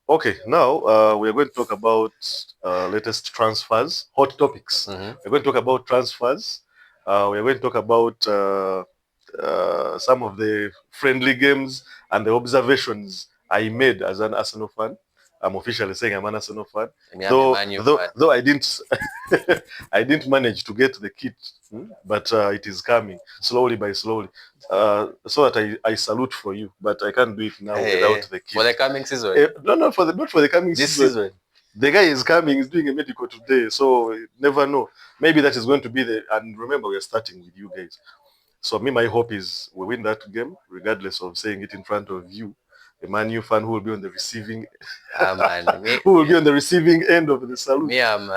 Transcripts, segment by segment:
Okay, now we are going to talk about latest transfers, hot topics. We're going to talk about transfers. We are going to talk about some of the friendly games and the observations I made as an Arsenal fan. I'm officially saying I'm an Arsenal fan, though I didn't I didn't manage to get the kit, but it is coming slowly by slowly. So that I salute for you, but I can't do it now without the kit. For the coming season? No, not for the coming season. The guy is coming, he's doing a medical today, so never know. Maybe that is going to be and remember, we're starting with you guys. So my hope is we win that game, regardless of saying it in front of you, a Man U fan who will be on the receiving who will be on the receiving end of the salute. Me, I'm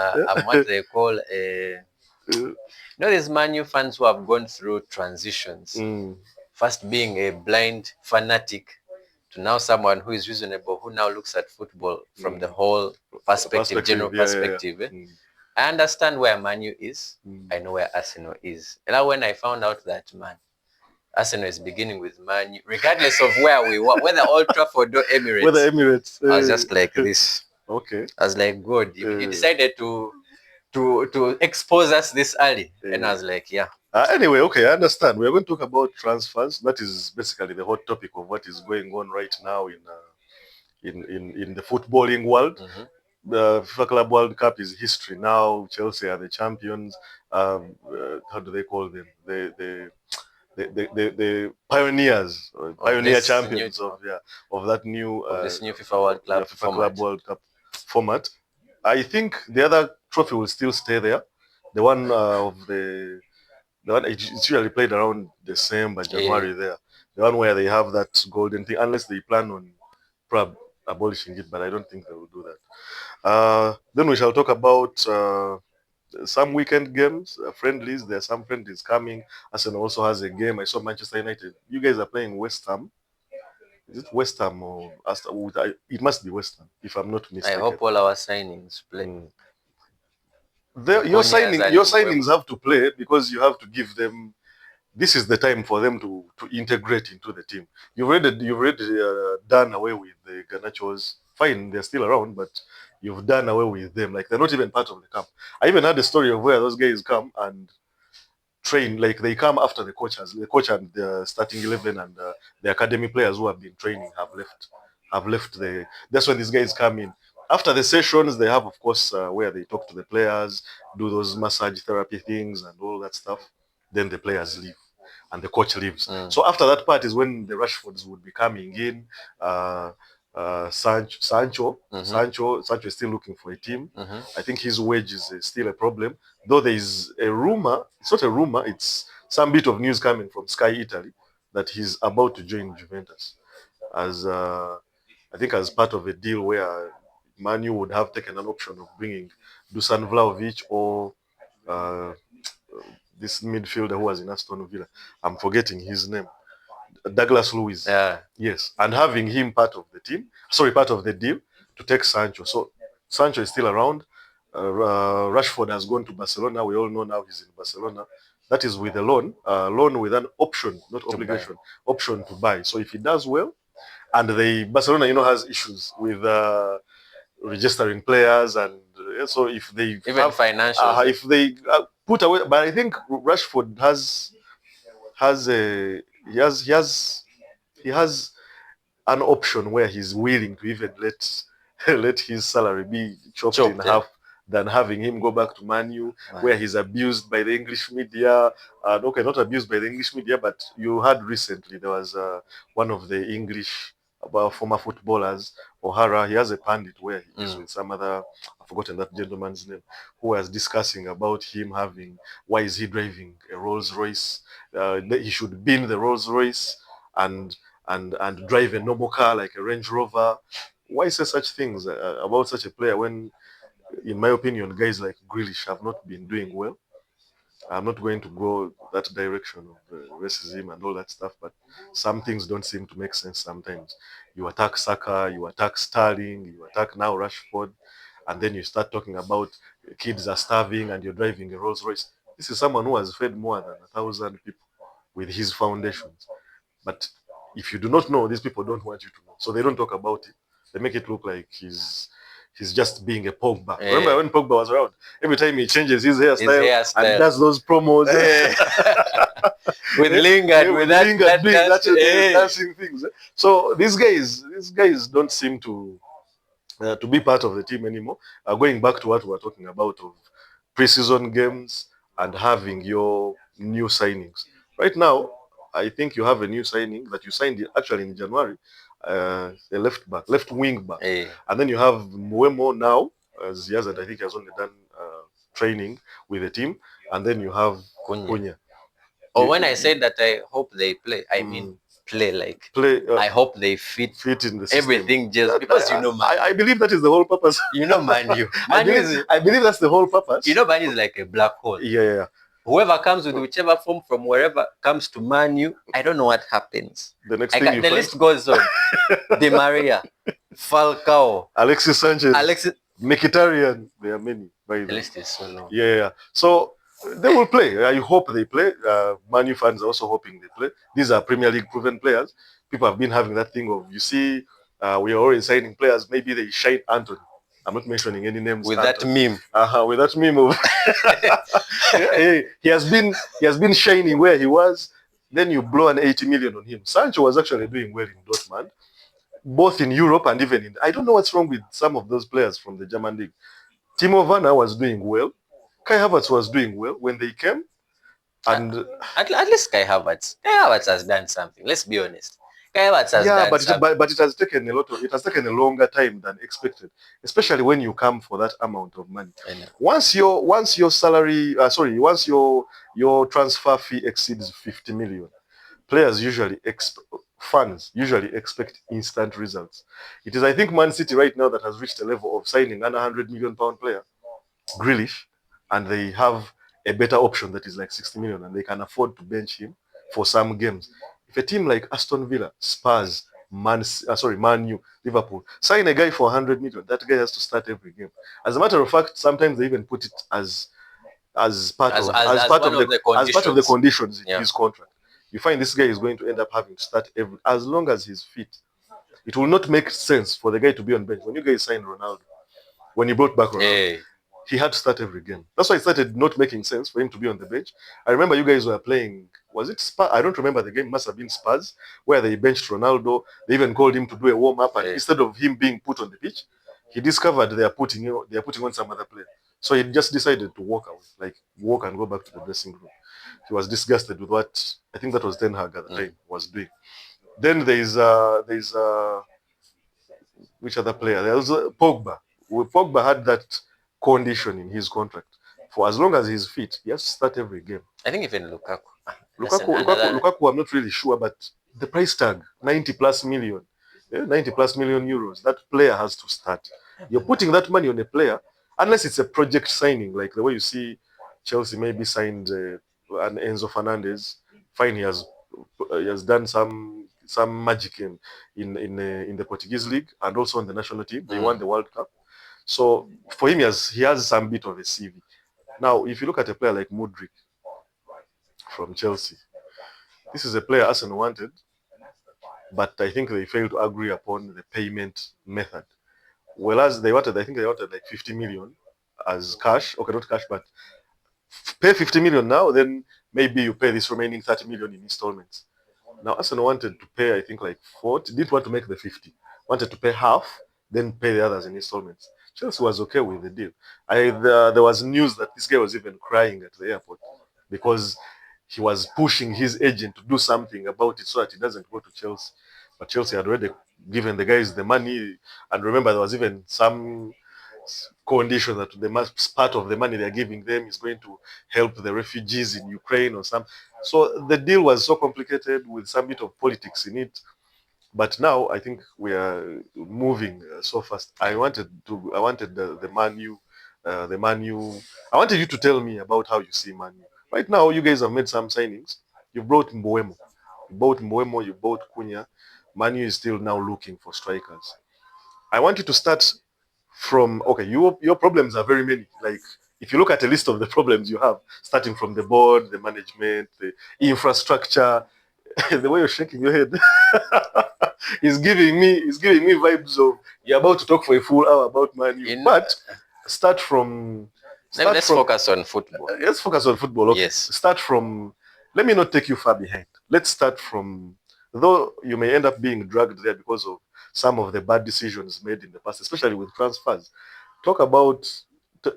what they call these Man U fans who have gone through transitions. First being a blind fanatic to now someone who is reasonable, who now looks at football from the whole perspective, general perspective. I understand where Man U is. I know where Arsenal is. And when I found out that, man, Arsenal is beginning with Man U, regardless of where we were, whether Old Trafford or Emirates. I was just like this. Okay. I was like, God, you decided to expose us this early. And I was like, yeah. Anyway, okay, I understand. We're going to talk about transfers. That is basically the hot topic of what is going on right now in the footballing world. The FIFA Club World Cup is history now. Chelsea are the champions. How do they call them? The pioneers, pioneer champions of that new this new FIFA Club World Cup format. I think the other trophy will still stay there. The one it's usually played around December, January there. The one where they have that golden thing, unless they plan on abolishing it, but I don't think they will do that. Then we shall talk about some weekend games, friendlies. There are some friendlies coming. Arsenal also has a game. I saw Manchester United. You guys are playing West Ham. Is it West Ham or Aston? It must be West Ham, if I'm not mistaken. I hope all our signings play. Your signings have to play because you have to give them. This is the time for them to integrate into the team. You've already done away with the Garnachos. Fine, they're still around, but you've done away with them. Like, they're not even part of the camp. I even had a story of where those guys come and train. Like, they come after the coach and the starting 11 and the academy players who have been training have left. That's when these guys come in. After the sessions, they have, of course, where they talk to the players, do those massage therapy things and all that stuff. Then the players leave and the coach leaves. So after that part is when the Rashfords would be coming in. Sancho is still looking for a team. I think his wage is still a problem. Though there is a rumor, it's not a rumor, it's some bit of news coming from Sky Italy that he's about to join Juventus as I think as part of a deal where Man U would have taken an option of bringing Dusan Vlahovic or this midfielder who was in Aston Villa. I'm forgetting his name. Douglas Luiz. Yes. And having him part of the deal to take Sancho. So Sancho is still around. Rashford has gone to Barcelona. We all know now he's in Barcelona. That is with a loan with an option, not obligation, option to buy. So if he does well, and Barcelona, has issues with registering players, and so if they even financial, if they put away, but I think Rashford he has an option where he's willing to even let his salary be chopped in half than having him go back to Man U, where he's abused by the English media. Okay, not abused by the English media, but you heard recently there was one of the English former footballers, O'Hara. He has a pundit where he is with some other, I've forgotten that gentleman's name, who was discussing about him why is he driving a Rolls Royce? He should be in the Rolls Royce and drive a normal car like a Range Rover. Why say such things about such a player when, in my opinion, guys like Grealish have not been doing well? I'm not going to go that direction of racism and all that stuff, but some things don't seem to make sense sometimes. You attack Saka, you attack Sterling, you attack now Rashford, and then you start talking about kids are starving and you're driving a Rolls Royce. This is someone who has fed more than 1,000 people with his foundations. But if you do not know, these people don't want you to know. So they don't talk about it. They make it look like he's just being a Pogba. Remember when Pogba was around? Every time he changes his hairstyle and does those promos with Lingard, with that dancing things. So these guys don't seem to be part of the team anymore. Going back to what we were talking about of pre-season games and having your new signings. Right now, I think you have a new signing that you signed actually in January, a left wing back. And then you have Mbeumo now, as he hasn't, I think he has only done training with the team. And then you have Cunha. When I said that I hope they play, I mean play. I hope they fit in the system. Everything just because I believe that is the whole purpose. Man U. I believe that's the whole purpose. Man U is like a black hole. Yeah. Whoever comes with whichever form from wherever comes to Man U, I don't know what happens. The next thing the list goes on. Di Maria, Falcao, Alexis Sanchez, Mkhitaryan. There are many. The list is so long. Yeah. So they will play. I hope they play. Man U fans are also hoping they play. These are Premier League proven players. People have been having that thing of, you see, we are already signing players. Maybe they shine Anthony. I'm not mentioning any names. With that meme. With that meme of he has been shining where he was. Then you blow an 80 million on him. Sancho was actually doing well in Dortmund, both in Europe and even in. I don't know what's wrong with some of those players from the German league. Timo Werner was doing well. Kai Havertz was doing well when they came. And at least Kai Havertz has done something. Let's be honest. Kai Havertz has done something. But it has taken a longer time than expected, especially when you come for that amount of money. Once your salary, once your transfer fee exceeds 50 million, fans usually expect instant results. It is, I think, Man City right now that has reached a level of signing an £100 million player, Grealish, and they have a better option that is like 60 million, and they can afford to bench him for some games. If a team like Aston Villa, Spurs, Man U, Liverpool sign a guy for 100 million, that guy has to start every game. As a matter of fact, sometimes they even put it as part of the conditions in his contract. You find this guy is going to end up having to start as long as he's fit. It will not make sense for the guy to be on bench. When you guys signed Ronaldo, when you brought back Ronaldo, he had to start every game. That's why it started not making sense for him to be on the bench. I remember you guys were playing, was it Spurs? I don't remember the game. It must have been Spurs, where they benched Ronaldo. They even called him to do a warm-up, and instead of him being put on the pitch, he discovered they are putting on some other player. So he just decided to walk and go back to the dressing room. He was disgusted with what, I think that was Ten Hag at the time, was doing. Then there's which other player? There was Pogba. Pogba had that condition in his contract. For as long as he's fit, he has to start every game. I think even Lukaku. Lukaku, I'm not really sure, but the price tag, 90 plus million euros, that player has to start. You're putting that money on a player, unless it's a project signing, like the way you see Chelsea maybe signed an Enzo Fernandez. Fine, he has done some magic in the Portuguese league and also in the national team. They won the World Cup. So for him, he has some bit of a CV. Now, if you look at a player like Mudryk from Chelsea, this is a player Arsenal wanted, but I think they failed to agree upon the payment method. Whereas they wanted like 50 million as cash. Okay, not cash, but pay 50 million now, then maybe you pay this remaining 30 million in installments. Now, Arsenal wanted to pay, I think, like 40, didn't want to make the 50, wanted to pay half, then pay the others in installments. Chelsea was okay with the deal. There was news that this guy was even crying at the airport because he was pushing his agent to do something about it so that he doesn't go to Chelsea. But Chelsea had already given the guys the money. And remember, there was even some condition that part of the money they're giving them is going to help the refugees in Ukraine or some. So the deal was so complicated with some bit of politics in it. But now I think we are moving so fast. I wanted the Man U. I wanted you to tell me about how you see Man U. Right now, you guys have made some signings. You brought Mbeumo. You bought Cunha. Man U is still now looking for strikers. I want you to start from, okay, your problems are very many. Like, if you look at a list of the problems you have, starting from the board, the management, the infrastructure, The way you're shaking your head is giving me vibes of you're about to talk for a full hour about Man U. But start from. Let's focus on football. Let's focus on football. Okay. Yes. Start from. Let me not take you far behind. Let's start from. Though you may end up being dragged there because of some of the bad decisions made in the past, especially with transfers. Talk about.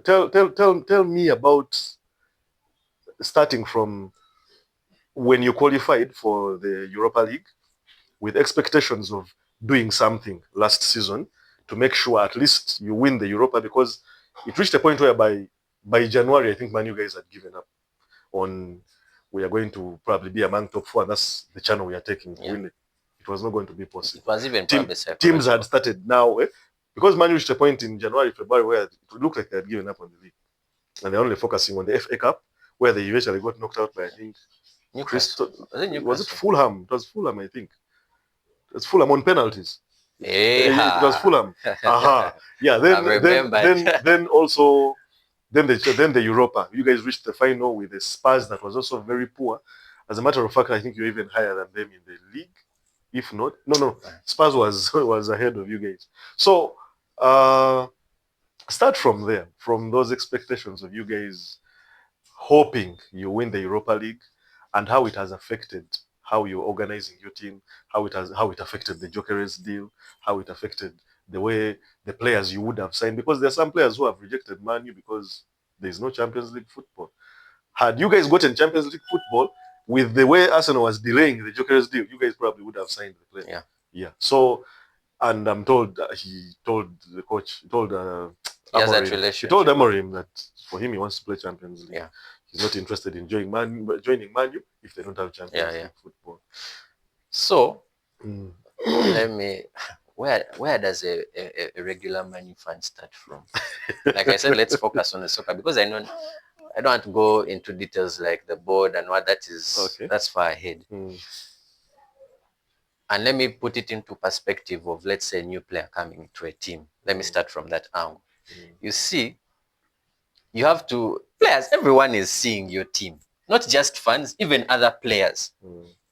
Tell me about starting from when you qualified for the Europa League with expectations of doing something last season to make sure at least you win the Europa, because it reached a point where by January, I think Man U guys had given up on we are going to probably be among top 4, and that's the channel we are taking to win it. It was not going to be possible. It was even teams had started now, because Man U reached a point in January, February where it looked like they had given up on the league. And they're only focusing on the FA Cup, where they eventually got knocked out by, I think, was it Fulham? It was Fulham, I think. It's Fulham on penalties. It was Fulham. Yeah. Then also the Europa. You guys reached the final with the Spurs that was also very poor. As a matter of fact, I think you're even higher than them in the league. If not, no. Spurs was ahead of you guys. So start from there, from those expectations of you guys hoping you win the Europa League, and how it has affected how you're organizing your team, how it affected the Gyökeres deal, how it affected the way the players you would have signed, because there are some players who have rejected Man U because there's no Champions League football. Had you guys gotten Champions League football, with the way Arsenal was delaying the Gyökeres deal, you guys probably would have signed the player. Yeah. So, and I'm told he told the coach, he told Amorim that for him he wants to play Champions League. Yeah. He's not interested in joining Man U if they don't have Champions League football. So, let me. Where does a regular Man U fan start from? Like I said, let's focus on the soccer, because I don't want to go into details like the board and what that is. Okay. That's far ahead. And let me put it into perspective of, let's say, a new player coming to a team. Let me start from that angle. You see, you have to players. Everyone is seeing your team, not just fans, even other players,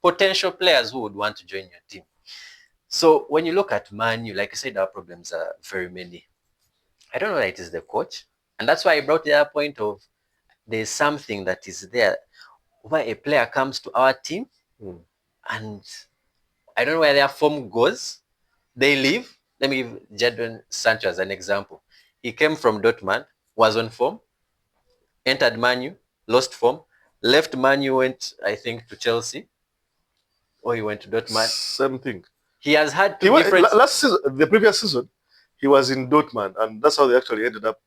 potential players who would want to join your team. So when you look at Man U, like I said, our problems are very many. I don't know that it is the coach, and that's why I brought the other point of there's something that is there where a player comes to our team, and I don't know where their form goes. They leave. Let me give Jadon Sancho as an example. He came from Dortmund, was on form, entered Man U, lost form, left Man U, went, I think, to Chelsea, or he went to Dortmund. Same thing. He has had two different... Last season, the previous season, he was in Dortmund, and that's how they actually ended up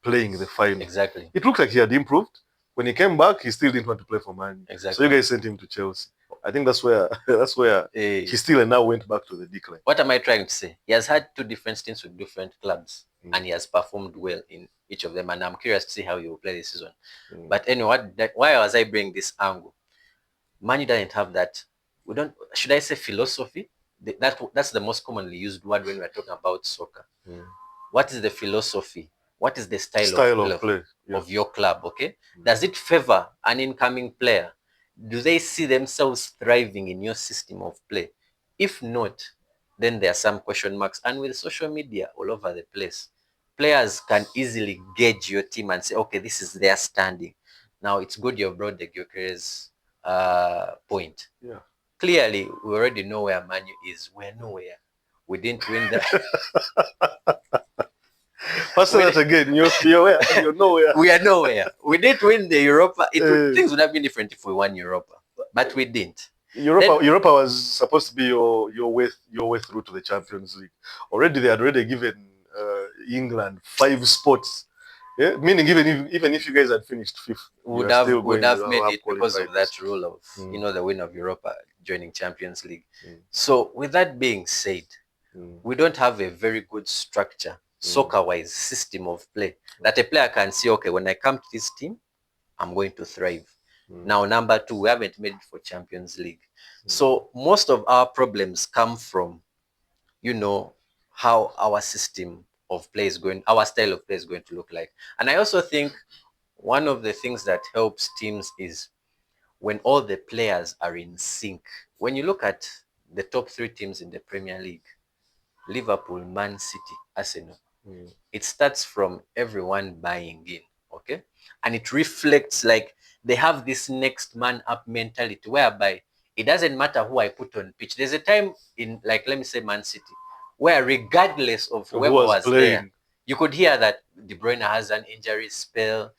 playing the final. Exactly. It looked like he had improved. When he came back, he still didn't want to play for Man U. Exactly. So you guys sent him to Chelsea. I think that's where he still now went back to the decline. What am I trying to say? He has had two different stints with different clubs, and he has performed well in each of them. And I'm curious to see how he will play this season. But anyway, why was I bringing this angle? Man U doesn't have that. Should I say philosophy? That's the most commonly used word when we're talking about soccer. What is the philosophy? What is the style of play of your club? Okay, does it favor an incoming player? Do they see themselves thriving in your system of play? If not, then there are some question marks. And with social media all over the place, players can easily gauge your team and say, okay, this is their standing. Now, it's good you've brought the Gyökeres point. Yeah. Clearly, we already know where Man U is. We're nowhere. We didn't win that. Say that again. You're nowhere. We are nowhere. We didn't win the Europa. Things would have been different if we won Europa, but we didn't. Europa was supposed to be your way through to the Champions League. Already they had already given England 5 spots. Yeah, meaning even if you guys had finished 5th, would have made it because of that rule of the win of Europa joining Champions League. So with that being said, we don't have a very good structure, soccer-wise system of play that a player can see, okay, when I come to this team, I'm going to thrive. Now, number 2, we haven't made it for Champions League. So most of our problems come from, how our system of play is going, our style of play is going to look like. And I also think one of the things that helps teams is when all the players are in sync when you look at the top 3 teams in the Premier League, Liverpool, Man City, Arsenal, it starts from everyone buying in, okay? And it reflects like they have this next man up mentality whereby it doesn't matter who I put on pitch. There's a time in, like, let me say Man City, where regardless of Who whoever was playing there, you could hear that De Bruyne has an injury spell.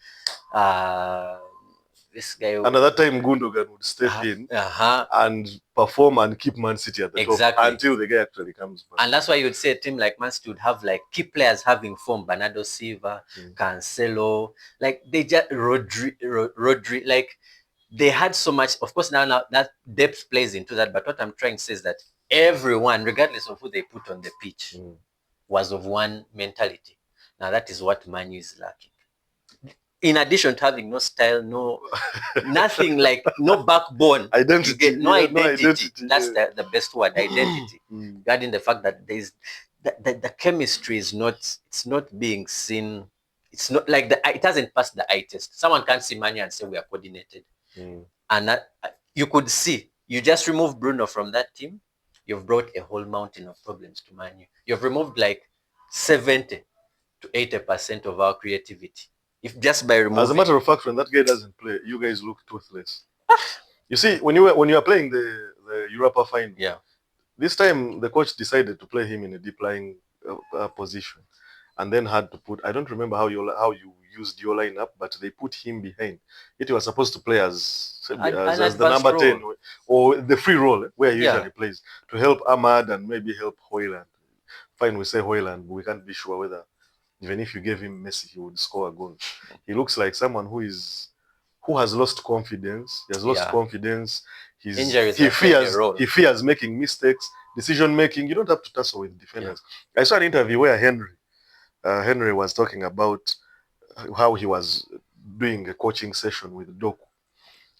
This guy. Another time Gundogan would step in and perform and keep Man City at the top until the guy actually comes back. And that's why you would say a team like Man City would have like key players having form, Bernardo Silva, Cancelo, like they just Rodri, like they had so much. Of course, now that depth plays into that. But what I'm trying to say is that everyone, regardless of who they put on the pitch, was of one mentality. Now that is what Man U is lacking. In addition to having no style, no nothing, like no backbone, identity, no identity. That's the best word, identity. Regarding the fact that there's the chemistry is not, it's not being seen. It's not like it hasn't passed the eye test. Someone can't see Manu and say we are coordinated. And that, you could see, you just remove Bruno from that team, you've brought a whole mountain of problems to Manu. You've removed like 70 to 80% of our creativity. If just by removing. As a matter of fact, when that guy doesn't play, you guys look toothless. You see, when you are playing the Europa final, this time the coach decided to play him in a deep lying position, and then had to put, I don't remember how you used your lineup, but they put him behind. He was supposed to play as the number 10 or the free role where he usually plays, to help Ahmad and maybe help Højlund. Fine, we say Højlund, but we can't be sure whether even if you gave him Messi, he would score a goal. He looks like someone who has lost confidence. He has lost confidence. He fears making mistakes, decision making. You don't have to tussle with defenders. I saw an interview where Henry was talking about how he was doing a coaching session with Doku,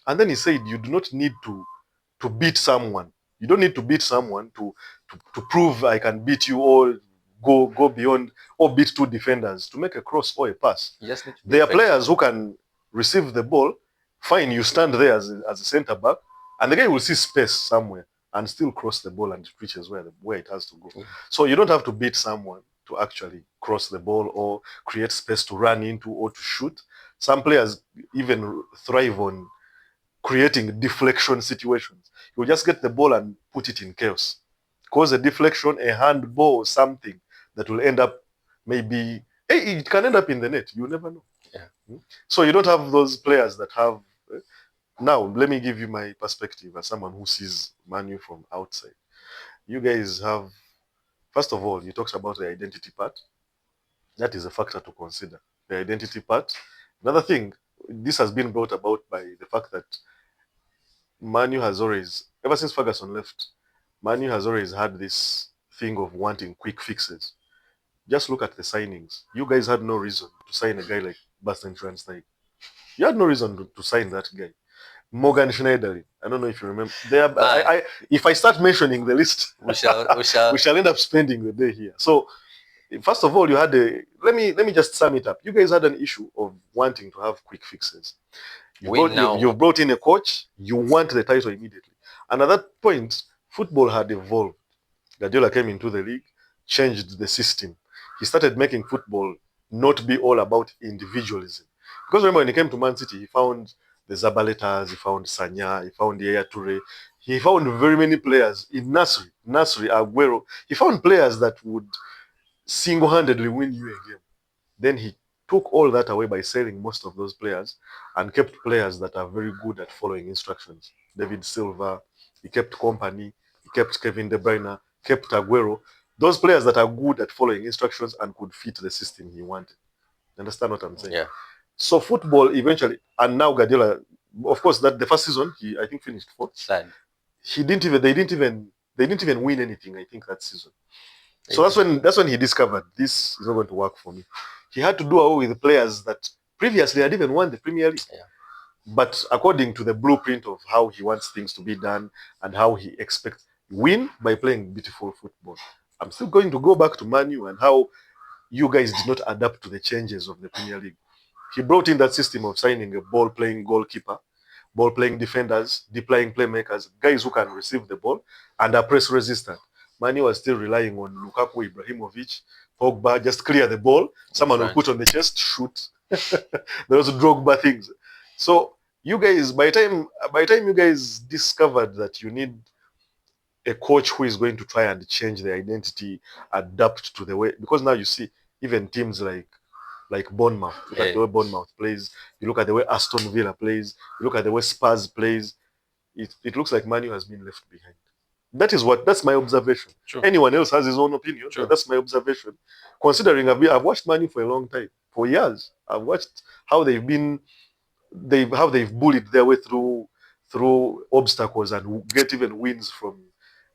and then he said, you do not need to beat someone. You don't need to beat someone to prove I can beat you, or go beyond, or beat 2 defenders to make a cross or a pass. There are players who can receive the ball. Fine, you stand there as a center back, and the guy will see space somewhere and still cross the ball, and it reaches where it has to go. So you don't have to beat someone to actually cross the ball or create space to run into or to shoot. Some players even thrive on creating deflection situations. You just get the ball and put it in chaos. Cause a deflection, a handball, or something that will end up, maybe it can end up in the net. You never know. So you don't have those players that have. Now let me give you my perspective as someone who sees Man U from outside. You guys have, first of all, you talked about the identity part. That is a factor to consider. The identity part. Another thing, this has been brought about by the fact that Man U has always, ever since Ferguson left, Man U has always had this thing of wanting quick fixes. Just look at the signings. You guys had no reason to sign a guy like Bastian Schweinsteiger. You had no reason to sign that guy. Morgan Schneiderlin. I don't know if you remember. If I start mentioning the list, we shall end up spending the day here. So, first of all, you had let me just sum it up. You guys had an issue of wanting to have quick fixes. You've brought in a coach. You want the title immediately. And at that point, football had evolved. Guardiola came into the league, changed the system. He started making football not be all about individualism. Because remember, when he came to Man City, he found the Zabaletas, he found Sanya, he found Yaya Toure. He found very many players in Nasri, Aguero. He found players that would single-handedly win you a game. Then he took all that away by selling most of those players and kept players that are very good at following instructions. David Silva, he kept Kompany, he kept Kevin De Bruyne, kept Aguero. Those players that are good at following instructions and could fit the system he wanted. You understand what I'm saying? Yeah. So football eventually, and now Guardiola, of course, that the first season he, I think, finished 4th. Sad. They didn't even win anything, I think, that season. So that's when he discovered this is not going to work for me. He had to do away with the players that previously had even won the Premier League. Yeah. But according to the blueprint of how he wants things to be done and how he expects win by playing beautiful football. I'm still going to go back to Man U and how you guys did not adapt to the changes of the Premier League. He brought in that system of signing a ball-playing goalkeeper, ball playing defenders, deep lying playmakers, guys who can receive the ball and are press resistant. Manu was still relying on Lukaku, Ibrahimovic, Pogba, just clear the ball. Someone will put on the chest, shoot. Those Drogba things. So you guys, by the time you guys discovered that you need a coach who is going to try and change the identity, adapt to the way, because now you see even teams like Bournemouth. Look at the way Bournemouth plays. You look at the way Aston Villa plays. You look at the way Spurs plays. It looks like Manu has been left behind. That's my observation. True. Anyone else has his own opinion, but that's my observation. Considering I've watched Manu for a long time, for years. I've watched how they've bullied their way through obstacles and get even wins from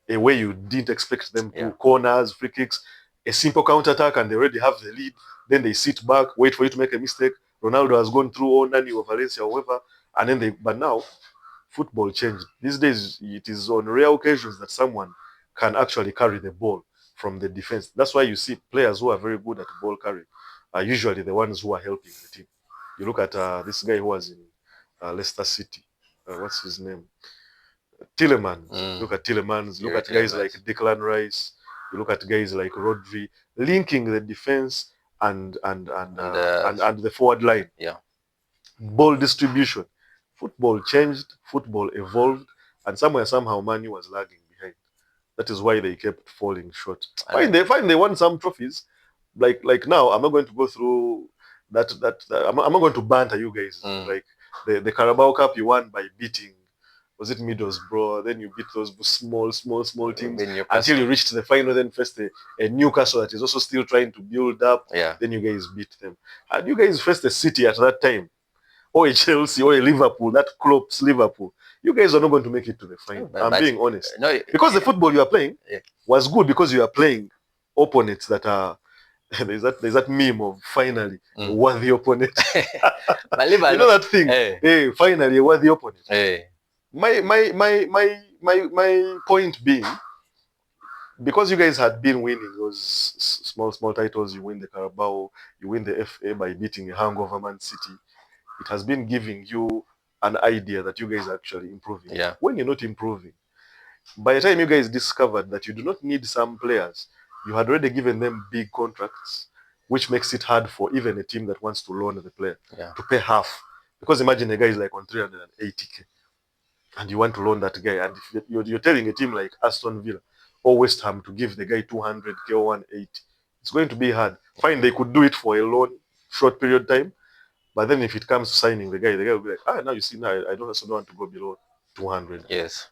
a way you didn't expect them to. Corners, free kicks, a simple counter attack, and they already have the lead. Then they sit back, wait for you to make a mistake. Ronaldo has gone through or Nani or Valencia or whoever, and then but now football changed. These days it is on rare occasions that someone can actually carry the ball from the defense. That's why you see players who are very good at ball carrying are usually the ones who are helping the team. You look at this guy who was in Leicester City. What's his name? Tielemans. Look at Tielemans. Look at guys like Declan Rice. You look at guys like Rodri, linking the defense and the forward line. Yeah. Ball distribution. Football changed. Football evolved, and somehow Manu was lagging behind. That is why they kept falling short. Fine, they won some trophies. Like now, I'm not going to go through that. I'm not going to banter you guys. Like the Carabao Cup you won by beating, was it Middlesbrough? Then you beat those small teams until you reached the final. Then faced a Newcastle that is also still trying to build up. Yeah. Then you guys beat them, and you guys faced a City at that time, or a Chelsea, or a Liverpool. That Klopp's Liverpool. You guys are not going to make it to the final. I'm being honest. No, because the football you are playing was good because you are playing opponents that are. There's that meme of finally a worthy opponent. You know that thing? Hey, finally a worthy opponent. Hey. My point being, because you guys had been winning those small titles, you win the Carabao, you win the FA by beating a hangover Man City, it has been giving you an idea that you guys are actually improving. Yeah. When you're not improving, by the time you guys discovered that you do not need some players, you had already given them big contracts, which makes it hard for even a team that wants to loan the player to pay half. Because imagine a guy is like on 380k. And you want to loan that guy, and if you're telling a team like Aston Villa or West Ham to give the guy 200k or 180, it's going to be hard. Fine, they could do it for a loan, short period time, but then if it comes to signing the guy will be like, now you see, now I don't want to go below 200. Yes.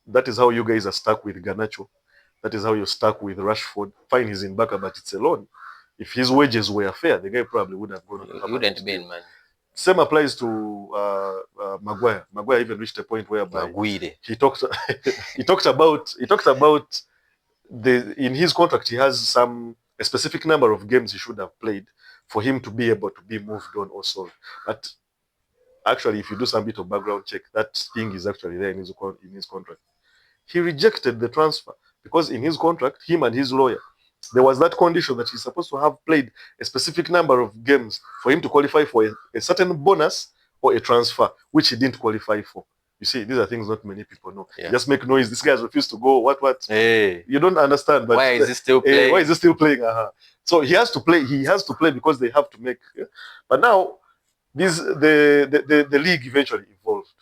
That is how you guys are stuck with Garnacho. That is how you're stuck with Rashford. Fine, he's in Barca, but it's a loan. If his wages were fair, the guy probably would have gone. He wouldn't be in, man. Same applies to Maguire. Maguire even reached a point whereby he talked about in his contract he has a specific number of games he should have played for him to be able to be moved on or sold. But actually, if you do some bit of background check, that thing is actually there in his contract. He rejected the transfer because in his contract, him and his lawyer, there was that condition that he's supposed to have played a specific number of games for him to qualify for a certain bonus or a transfer, which he didn't qualify for. You see, these are things not many people know. Yeah. Just make noise. This guy has refused to go. What? Hey. You don't understand. But why is he still playing? Why is he still playing? So he has to play. He has to play because they have to make. Yeah? But now, the league eventually evolved.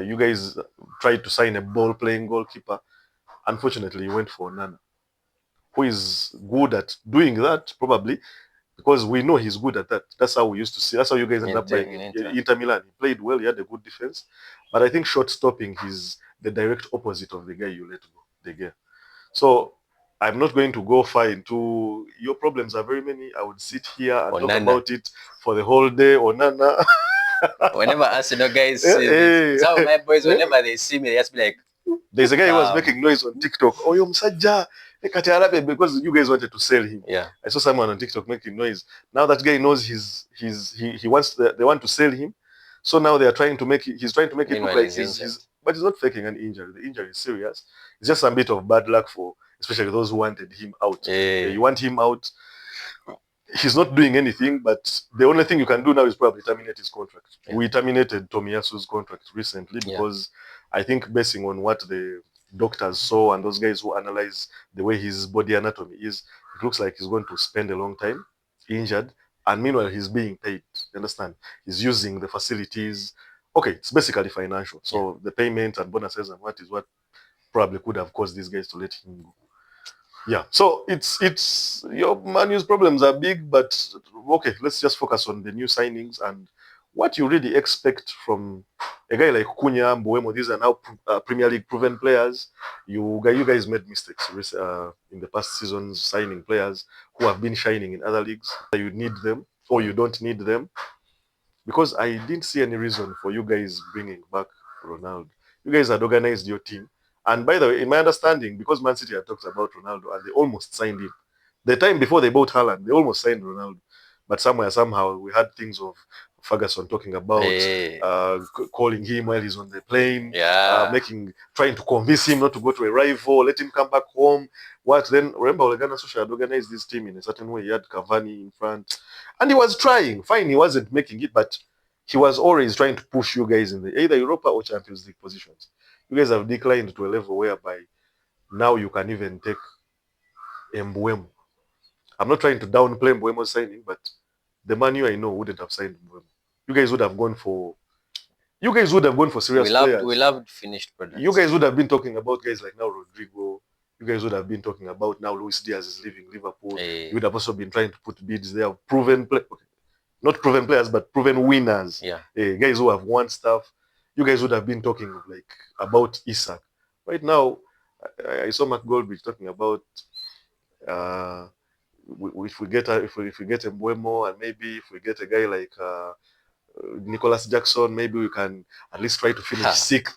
You guys tried to sign a ball-playing goalkeeper. Unfortunately, you went for Nana, who is good at doing that, probably, because we know he's good at that. That's how we used to see. That's how you guys ended up buying Inter Milan. He played well. He had a good defense. But I think short stopping is the direct opposite of the guy you let go, the guy. So I'm not going to go far into your problems are very many. I would sit here and talk about it for the whole day. Or Nana. Whenever Arsenal guys see some of my boys, whenever they see me, they just be like, there's a guy who was making noise on TikTok. Oh, you Msaja, because you guys wanted to sell him. Yeah. I saw someone on TikTok making noise. Now that guy knows he wants they want to sell him. So now he's trying to make it look like but he's not faking an injury. The injury is serious. It's just a bit of bad luck for especially those who wanted him out. Hey. You want him out. he's not doing anything, but the only thing you can do now is probably terminate his contract. Yeah. We terminated Tomiyasu's contract recently because I think basing on what the doctors saw and those guys who analyze the way his body anatomy is, it looks like he's going to spend a long time injured. And meanwhile, he's being paid. You understand? He's using the facilities. Okay, it's basically financial. So the payment and bonuses and what is what probably could have caused these guys to let him go. Yeah, so it's your Man U's problems are big, but okay, let's just focus on the new signings and what you really expect from a guy like Cunha, Mbeumo. These are now Premier League proven players. You guys made mistakes in the past seasons signing players who have been shining in other leagues. You need them or you don't need them, because I didn't see any reason for you guys bringing back Ronaldo. You guys had organized your team. And by the way, in my understanding, because Man City had talked about Ronaldo and they almost signed him, the time before they bought Haaland, they almost signed Ronaldo. But somehow, we had things of Ferguson talking about calling him while he's on the plane, trying to convince him not to go to a rival, let him come back home. Then remember, Ole Gunnar Solskjaer had organized this team in a certain way. He had Cavani in front, and he was trying. Fine, he wasn't making it, but he was always trying to push you guys in the either Europa or Champions League positions. You guys have declined to a level whereby now you can even take Mbeumo. I'm not trying to downplay Mbeumo's signing, but the Man U I know wouldn't have signed Mbeumo. You guys would have gone for serious players. We loved finished products. You guys would have been talking about guys like now Rodrigo. You guys would have been talking about now Luis Diaz is leaving Liverpool. You would have also been trying to put bids there. Not proven players, but proven winners. Guys who have won stuff. You guys would have been talking about Isak. Right now, I saw Mark Goldbridge talking about if we get Mbeumo, and maybe if we get a guy like Nicholas Jackson, maybe we can at least try to finish sixth.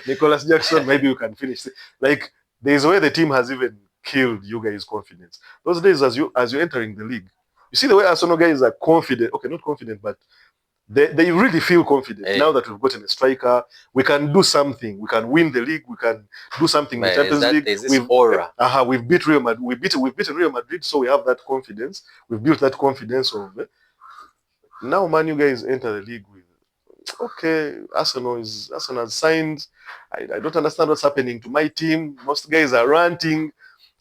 Nicholas Jackson, maybe we can finish sixth. Like, there's a way the team has even killed you guys' confidence. Those days, as you're entering the league, you see the way Arsenal guys are confident. Okay, not confident, but they really feel confident. Now that we've gotten a striker, we can do something. We can win the league. We can do something in the Champions League. There's aura. We've beat Real Madrid. We've beaten Real Madrid, so we have that confidence. We've built that confidence of now Man U guys enter the league with Arsenal has signed. I don't understand what's happening to my team. Most guys are ranting.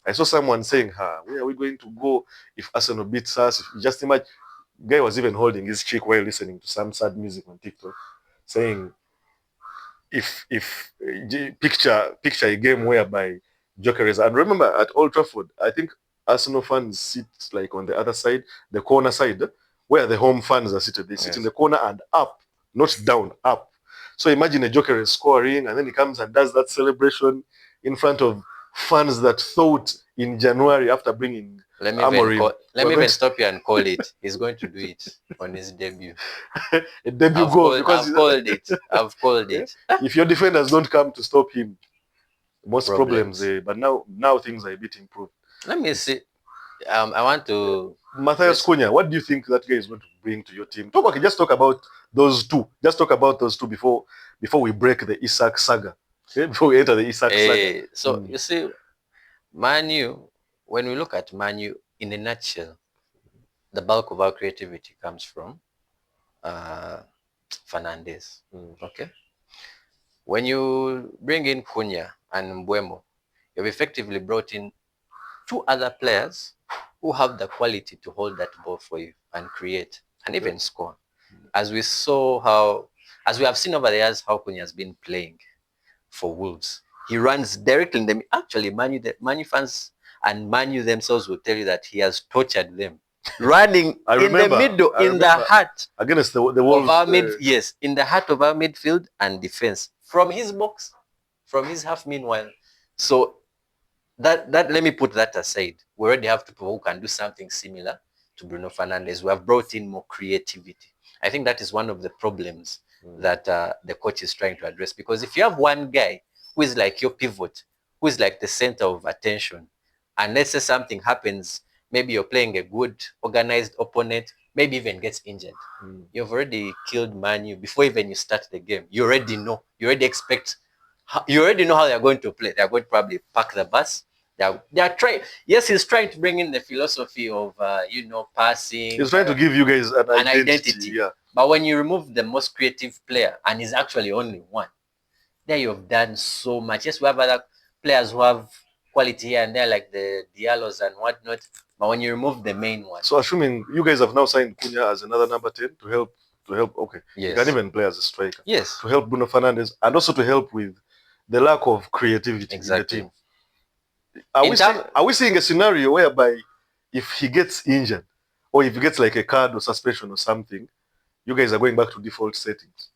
I saw someone saying, where are we going to go if Arsenal beats us? Just imagine. Guy was even holding his cheek while listening to some sad music on TikTok, saying, if picture a game whereby Gyökeres, and remember at Old Trafford, I think Arsenal fans sit like on the other side, the corner side, where the home fans are seated. They sit in the corner and up, not down, up. So imagine a Gyökeres scoring, and then he comes and does that celebration in front of fans that thought in January after bringing Amorim. Let me even stop you and call it. He's going to do it on his debut. A debut goal. I've called it. If your defenders don't come to stop him, most problems. But now things are a bit improved. Let me see. I want to... Matheus Cunha, what do you think that guy is going to bring to your team? Just talk about those two. Just talk about those two before we break the Isak saga. Okay? Before we enter the Isak saga. So you see, Man U, when we look at Man U in a nutshell, the bulk of our creativity comes from Fernandes. Okay. When you bring in Cunha and Mbeumo, you've effectively brought in two other players who have the quality to hold that ball for you and create and even score. As we have seen over the years how Cunha has been playing for Wolves. He runs directly in them. Actually, Man U fans and Man U themselves will tell you that he has tortured them. Running in the middle, in the heart against the Wolves. In the heart of our midfield and defense. From his box, from his half meanwhile. So that let me put that aside. We already have people who can do something similar to Bruno Fernandes. We have brought in more creativity. I think that is one of the problems that the coach is trying to address. Because if you have one guy who is like your pivot, who is like the center of attention, and let's say something happens, maybe you're playing a good, organized opponent, maybe even gets injured. You've already killed Man U before even you start the game. You already know. You already know how they're going to play. They're going to probably pack the bus. They are trying. Yes, he's trying to bring in the philosophy of passing. He's trying to give you guys an identity. Yeah. But when you remove the most creative player, and he's actually only one, there you've done so much. Yes, we have other players who have quality here and there, like the Diallos and whatnot. But when you remove the main one, so assuming you guys have now signed Cunha as another number 10 to help. Okay, yes, you can even play as a striker. Yes, to help Bruno Fernandes and also to help with the lack of creativity exactly. in the team. Are we seeing a scenario whereby if he gets injured or if he gets like a card or suspension or something, you guys are going back to default settings?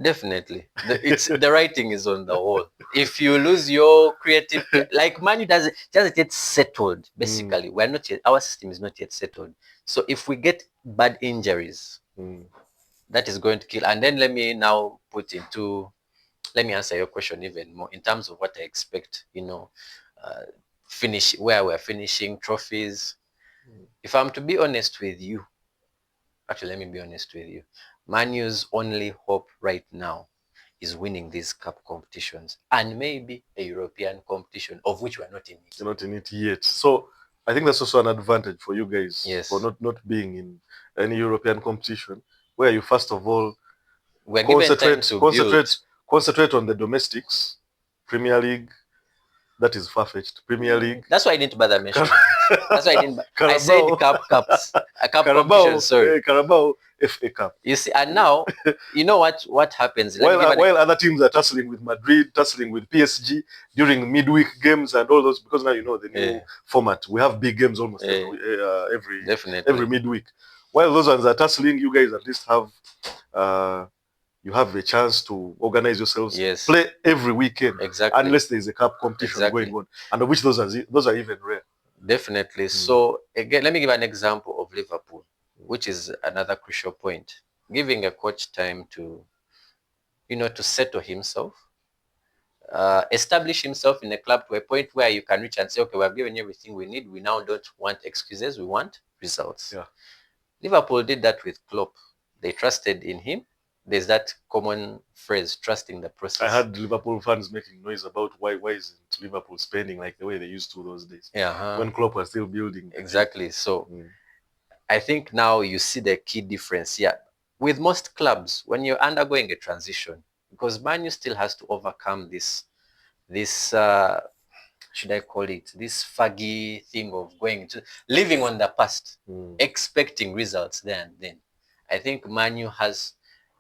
Definitely. The writing is on the wall. If you lose your creative, like Manu doesn't yet settled, basically. We're not yet, our system is not yet settled. So if we get bad injuries, that is going to kill. And then let me answer your question even more in terms of what I expect, finish where we're finishing trophies. If I'm to be honest with you, actually, let me be honest with you. Manu's only hope right now is winning these cup competitions and maybe a European competition, of which we're not in it. You're not in it yet. So I think that's also an advantage for you guys, Yes, for not being in any European competition, where you first of all we're concentrate on the domestics, Premier League. That is far-fetched. Premier League. That's why I didn't bother mentioning. That's why I didn't. I said cups. A cup competition. Sorry, Carabao, FA Cup. You see, and now you know what happens. While other teams are tussling with Madrid, tussling with PSG during midweek games and all those, because now you know the new format. We have big games almost every midweek. While those ones are tussling, you guys at least have you have a chance to organize yourselves, play every weekend, unless there is a cup competition going on, and of which those are even rare. Definitely. So again, let me give an example of Liverpool, which is another crucial point. Giving a coach time to settle himself, establish himself in a club to a point where you can reach and say, okay, we have given you everything we need. We now don't want excuses. We want results. Yeah. Liverpool did that with Klopp. They trusted in him. There's that common phrase, trusting the process. I heard Liverpool fans making noise about why isn't Liverpool spending like the way they used to those days, when Klopp was still building. Exactly. So I think now you see the key difference here. With most clubs, when you're undergoing a transition, because Man U still has to overcome this should I call it, this faggy thing of living on the past, expecting results there and then. I think Man U has,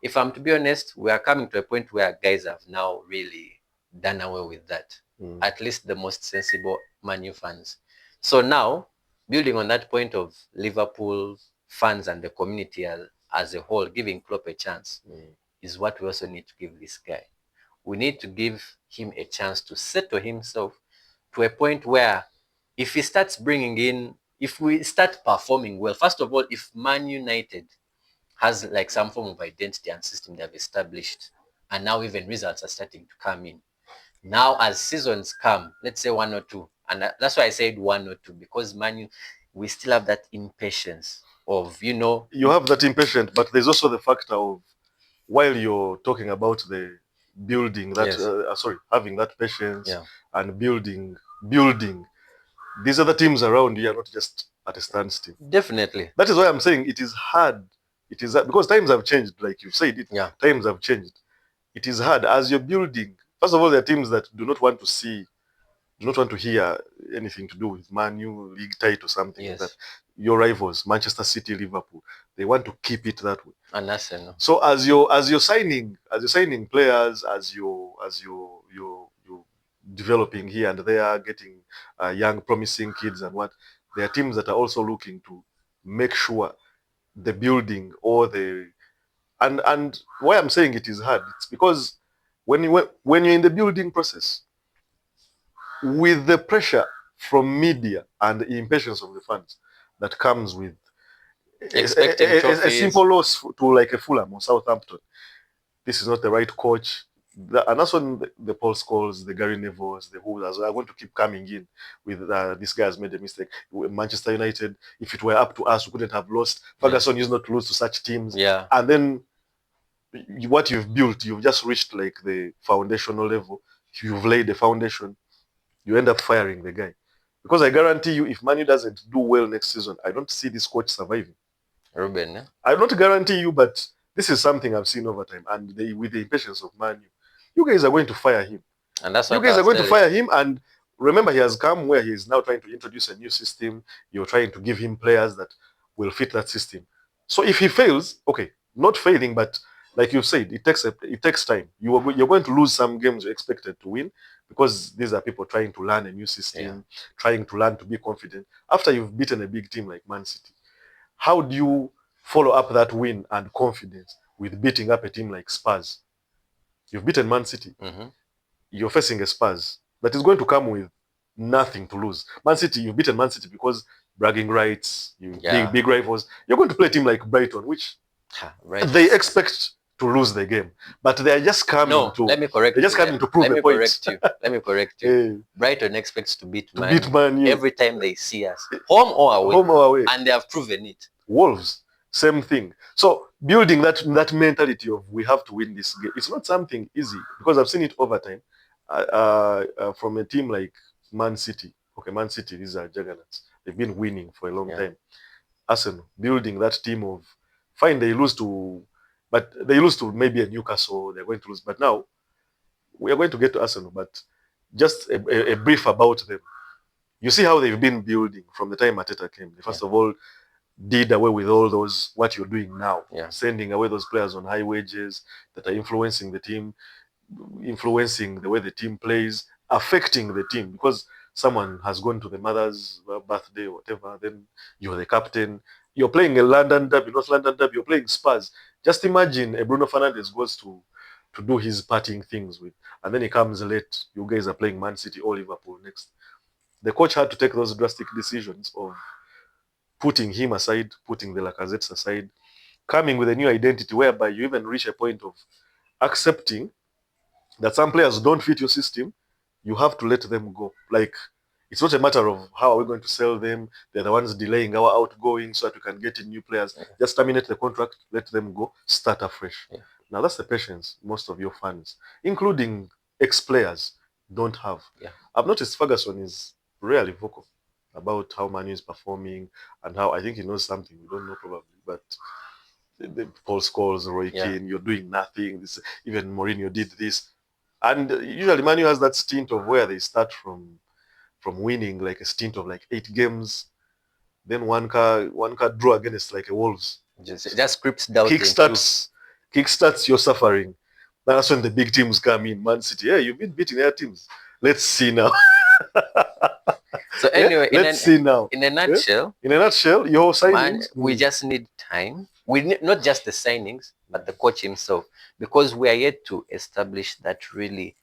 if I'm to be honest, we are coming to a point where guys have now really done away with that. At least the most sensible Man U fans. So now, building on that point of Liverpool fans and the community as a whole, giving Klopp a chance is what we also need to give this guy. We need to give him a chance to settle himself to a point where if he starts if we start performing well, first of all, if Man United has like some form of identity and system they have established, and now even results are starting to come in. Now, as seasons come, let's say 1 or 2, and that's why I said 1 or 2, because we still have that impatience of, You have that impatience, but there's also the factor of, while you're talking about the building, that having that patience and building, these other teams around you are not just at a standstill. Definitely. That is why I'm saying it is hard. It is because times have changed, like you've said it. Yeah. Times have changed. It is hard as you're building. First of all, there are teams that do not want to hear anything to do with Man U league title or something like that. Your rivals, Manchester City, Liverpool, they want to keep it that way. And that's enough. So as you're signing players, as you're developing here and there, getting young promising kids and what, there are teams that are also looking to make sure the building or and why I'm saying it is hard, it's because when you're in the building process, with the pressure from media and the impatience of the fans that comes with expecting a simple loss to like a Fulham or Southampton, this is not the right coach. And that's when the Paul Scholes, the Gary Nevilles, the who are going to keep coming in with this guy has made a mistake. Manchester United, if it were up to us, we couldn't have lost. Ferguson used not to lose to such teams. Yeah. And then what you've built, you've just reached like the foundational level. You've laid the foundation. You end up firing the guy. Because I guarantee you, if Manu doesn't do well next season, I don't see this coach surviving. Ruben, eh? I don't guarantee you, but this is something I've seen over time. And with the impatience of Manu, you guys are going to fire him. And that's what you guys are going to fire him. And remember, he has come where he is now trying to introduce a new system. You're trying to give him players that will fit that system. So if he fails, okay, not failing, but like you said, it takes time. You're going to lose some games you're expected to win because these are people trying to learn a new system, trying to learn to be confident. After you've beaten a big team like Man City, how do you follow up that win and confidence with beating up a team like Spurs? You've beaten Man City. Mm-hmm. You're facing a Spurs that is going to come with nothing to lose. Man City, you've beaten Man City because bragging rights, big rivals. You're going to play a team like Brighton, which they expect to lose the game, but they are just coming to. Let me correct. They're just coming to prove a point. Let me correct you. Brighton expects to beat Man every time they see us, home or away, and they have proven it. Wolves, same thing. So building that mentality of we have to win this game, it's not something easy because I've seen it over time. From a team like Man City. Okay, Man City, these are juggernauts. They've been winning for a long time. Arsenal, building that team of fine, they lose to maybe a Newcastle, they're going to lose. But now we are going to get to Arsenal, but just a brief about them. You see how they've been building from the time Arteta came. They first of all did away with all those what you're doing now, sending away those players on high wages that are influencing the team, influencing the way the team plays, affecting the team because someone has gone to the mother's birthday or whatever, then you're the captain. You're playing a London derby, North London derby, you're playing Spurs. Just imagine a Bruno Fernandes goes to do his partying things with, and then he comes late. You guys are playing Man City or Liverpool next. The coach had to take those drastic decisions of putting him aside, putting the Lacazettes aside, coming with a new identity whereby you even reach a point of accepting that some players don't fit your system. You have to let them go. Like, it's not a matter of how are we going to sell them. They're the ones delaying our outgoing so that we can get in new players. Just terminate the contract, let them go, start afresh. Now, that's the patience most of your fans, including ex-players, don't have. I've noticed Ferguson is rarely vocal about how Manu is performing and how I think he knows something we don't know probably, but Paul Scholes, Roy Keane, you're doing nothing. Even Mourinho did this. And usually Manu has that stint of where they start from winning, like a stint of like 8 games. Then one car draw against like a Wolves. Just scripts down. Kickstarts your suffering. That's when the big teams come in. Man City, you've been beating their teams. Let's see now. So anyway, let's see now. In a nutshell, your signings. We just need time. We need not just the signings, but the coach himself, because we are yet to establish that really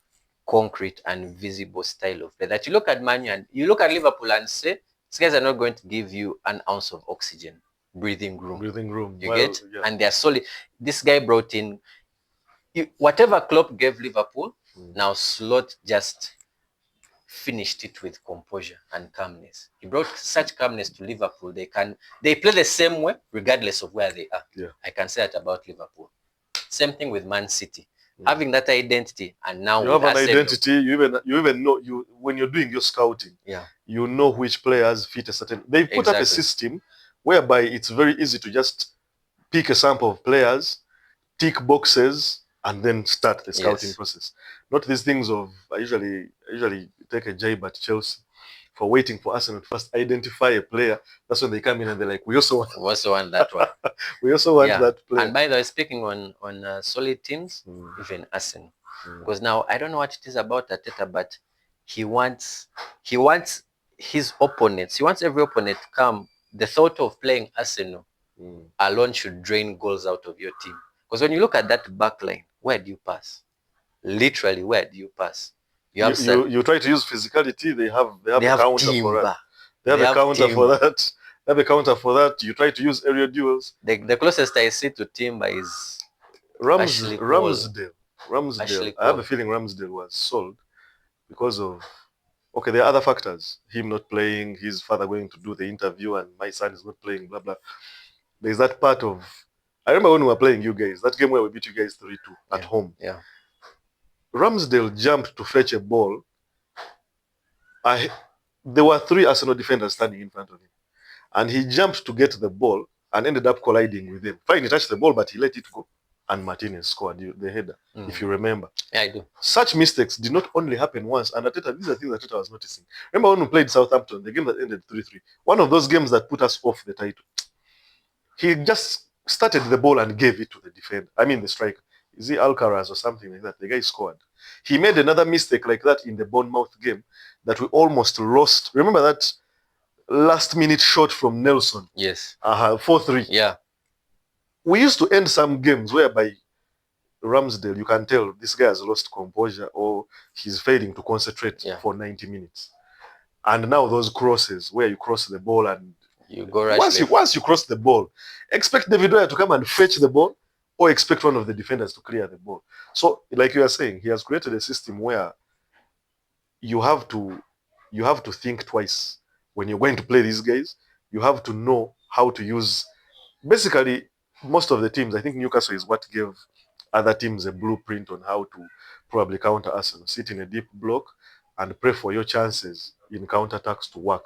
concrete and visible style of play. That you look at Man U and you look at Liverpool and say, these guys are not going to give you an ounce of oxygen, breathing room. You get? And they're solid. This guy brought in whatever Klopp gave Liverpool, now Slot just finished it with composure and calmness. He brought such calmness to Liverpool. They play the same way regardless of where they are. I can say that about Liverpool. Same thing with Man City. Having that identity, and now you have an identity. You even know when you're doing your scouting. You know which players fit a certain. They put up a system whereby it's very easy to just pick a sample of players, tick boxes, and then start the scouting process. Not these things of I usually take a jibe at Chelsea for waiting for Arsenal to first identify a player. That's when they come in and they're like, we also want that one. We also want that player. And by the way, speaking on solid teams, even Arsenal, because now I don't know what it is about Arteta, but he wants his opponents. He wants every opponent to come. The thought of playing Arsenal alone should drain goals out of your team. Because when you look at that back line, where do you pass? Literally, where do you pass? You try to use physicality. They have a counter for that. They have a counter for that. They have a counter for that. You try to use aerial duels. The closest I see to Timber is Ramsdale. I have a feeling Ramsdale was sold because of there are other factors. Him not playing, his father going to do the interview, and my son is not playing. Blah blah. There's that part of. I remember when we were playing you guys, that game where we beat you guys 3-2 at home. Ramsdale jumped to fetch a ball. there were 3 Arsenal defenders standing in front of him. And he jumped to get the ball and ended up colliding with them. Fine, he touched the ball, but he let it go. And Martinez scored the header, if you remember. Yeah, I do. Such mistakes did not only happen once. And Arteta, these are things that Arteta was noticing. Remember when we played Southampton, the game that ended 3-3? One of those games that put us off the title. He just started the ball and gave it to the defender. I mean the striker. Is he Alcaraz or something like that? The guy scored. He made another mistake like that in the Bournemouth game that we almost lost. Remember that last minute shot from Nelson? Yes. 4-3. Yeah. We used to end some games whereby Ramsdale, you can tell this guy has lost composure or he's failing to concentrate for 90 minutes. And now those crosses where you cross the ball and you go right once you cross the ball, expect David Raya to come and fetch the ball or expect one of the defenders to clear the ball. So, like you are saying, he has created a system where you have to think twice when you're going to play these guys. You have to know how to use. Basically, most of the teams, I think Newcastle is what gave other teams a blueprint on how to probably counter Arsenal. Sit in a deep block and pray for your chances in counter-attacks to work.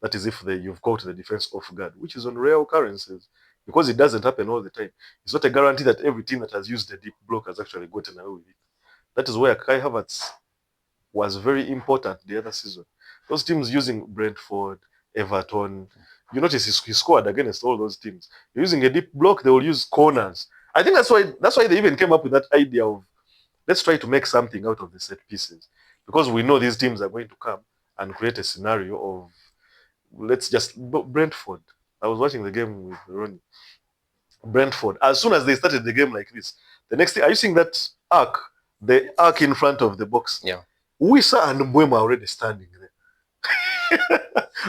That is if you've caught the defense off guard, which is on rare occurrences because it doesn't happen all the time. It's not a guarantee that every team that has used a deep block has actually gotten away with it. That is where Kai Havertz was very important the other season. Those teams using Brentford, Everton, you notice he scored against all those teams. Using a deep block, they will use corners. I think that's why they even came up with that idea of let's try to make something out of the set pieces. Because we know these teams are going to come and create a scenario of Brentford. I was watching the game with Ronnie. Brentford. As soon as they started the game like this, the next thing, are you seeing that arc? The arc in front of the box? Yeah. Wissa and Mbeumo are already standing there.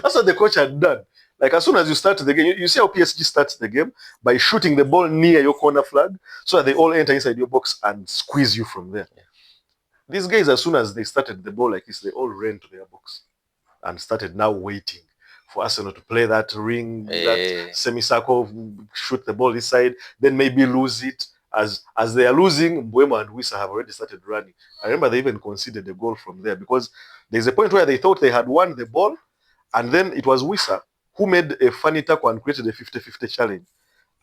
That's what the coach had done. Like as soon as you start the game, you see how PSG starts the game by shooting the ball near your corner flag so that they all enter inside your box and squeeze you from there. Yeah. These guys, as soon as they started the ball like this, they all ran to their box and started now waiting for Arsenal to play that ring, that semicircle, shoot the ball this side, then maybe lose it. As they are losing, Mbeumo and Wissa have already started running. I remember they even conceded a goal from there because there's a point where they thought they had won the ball, and then it was Wissa who made a funny tackle and created a 50-50 challenge,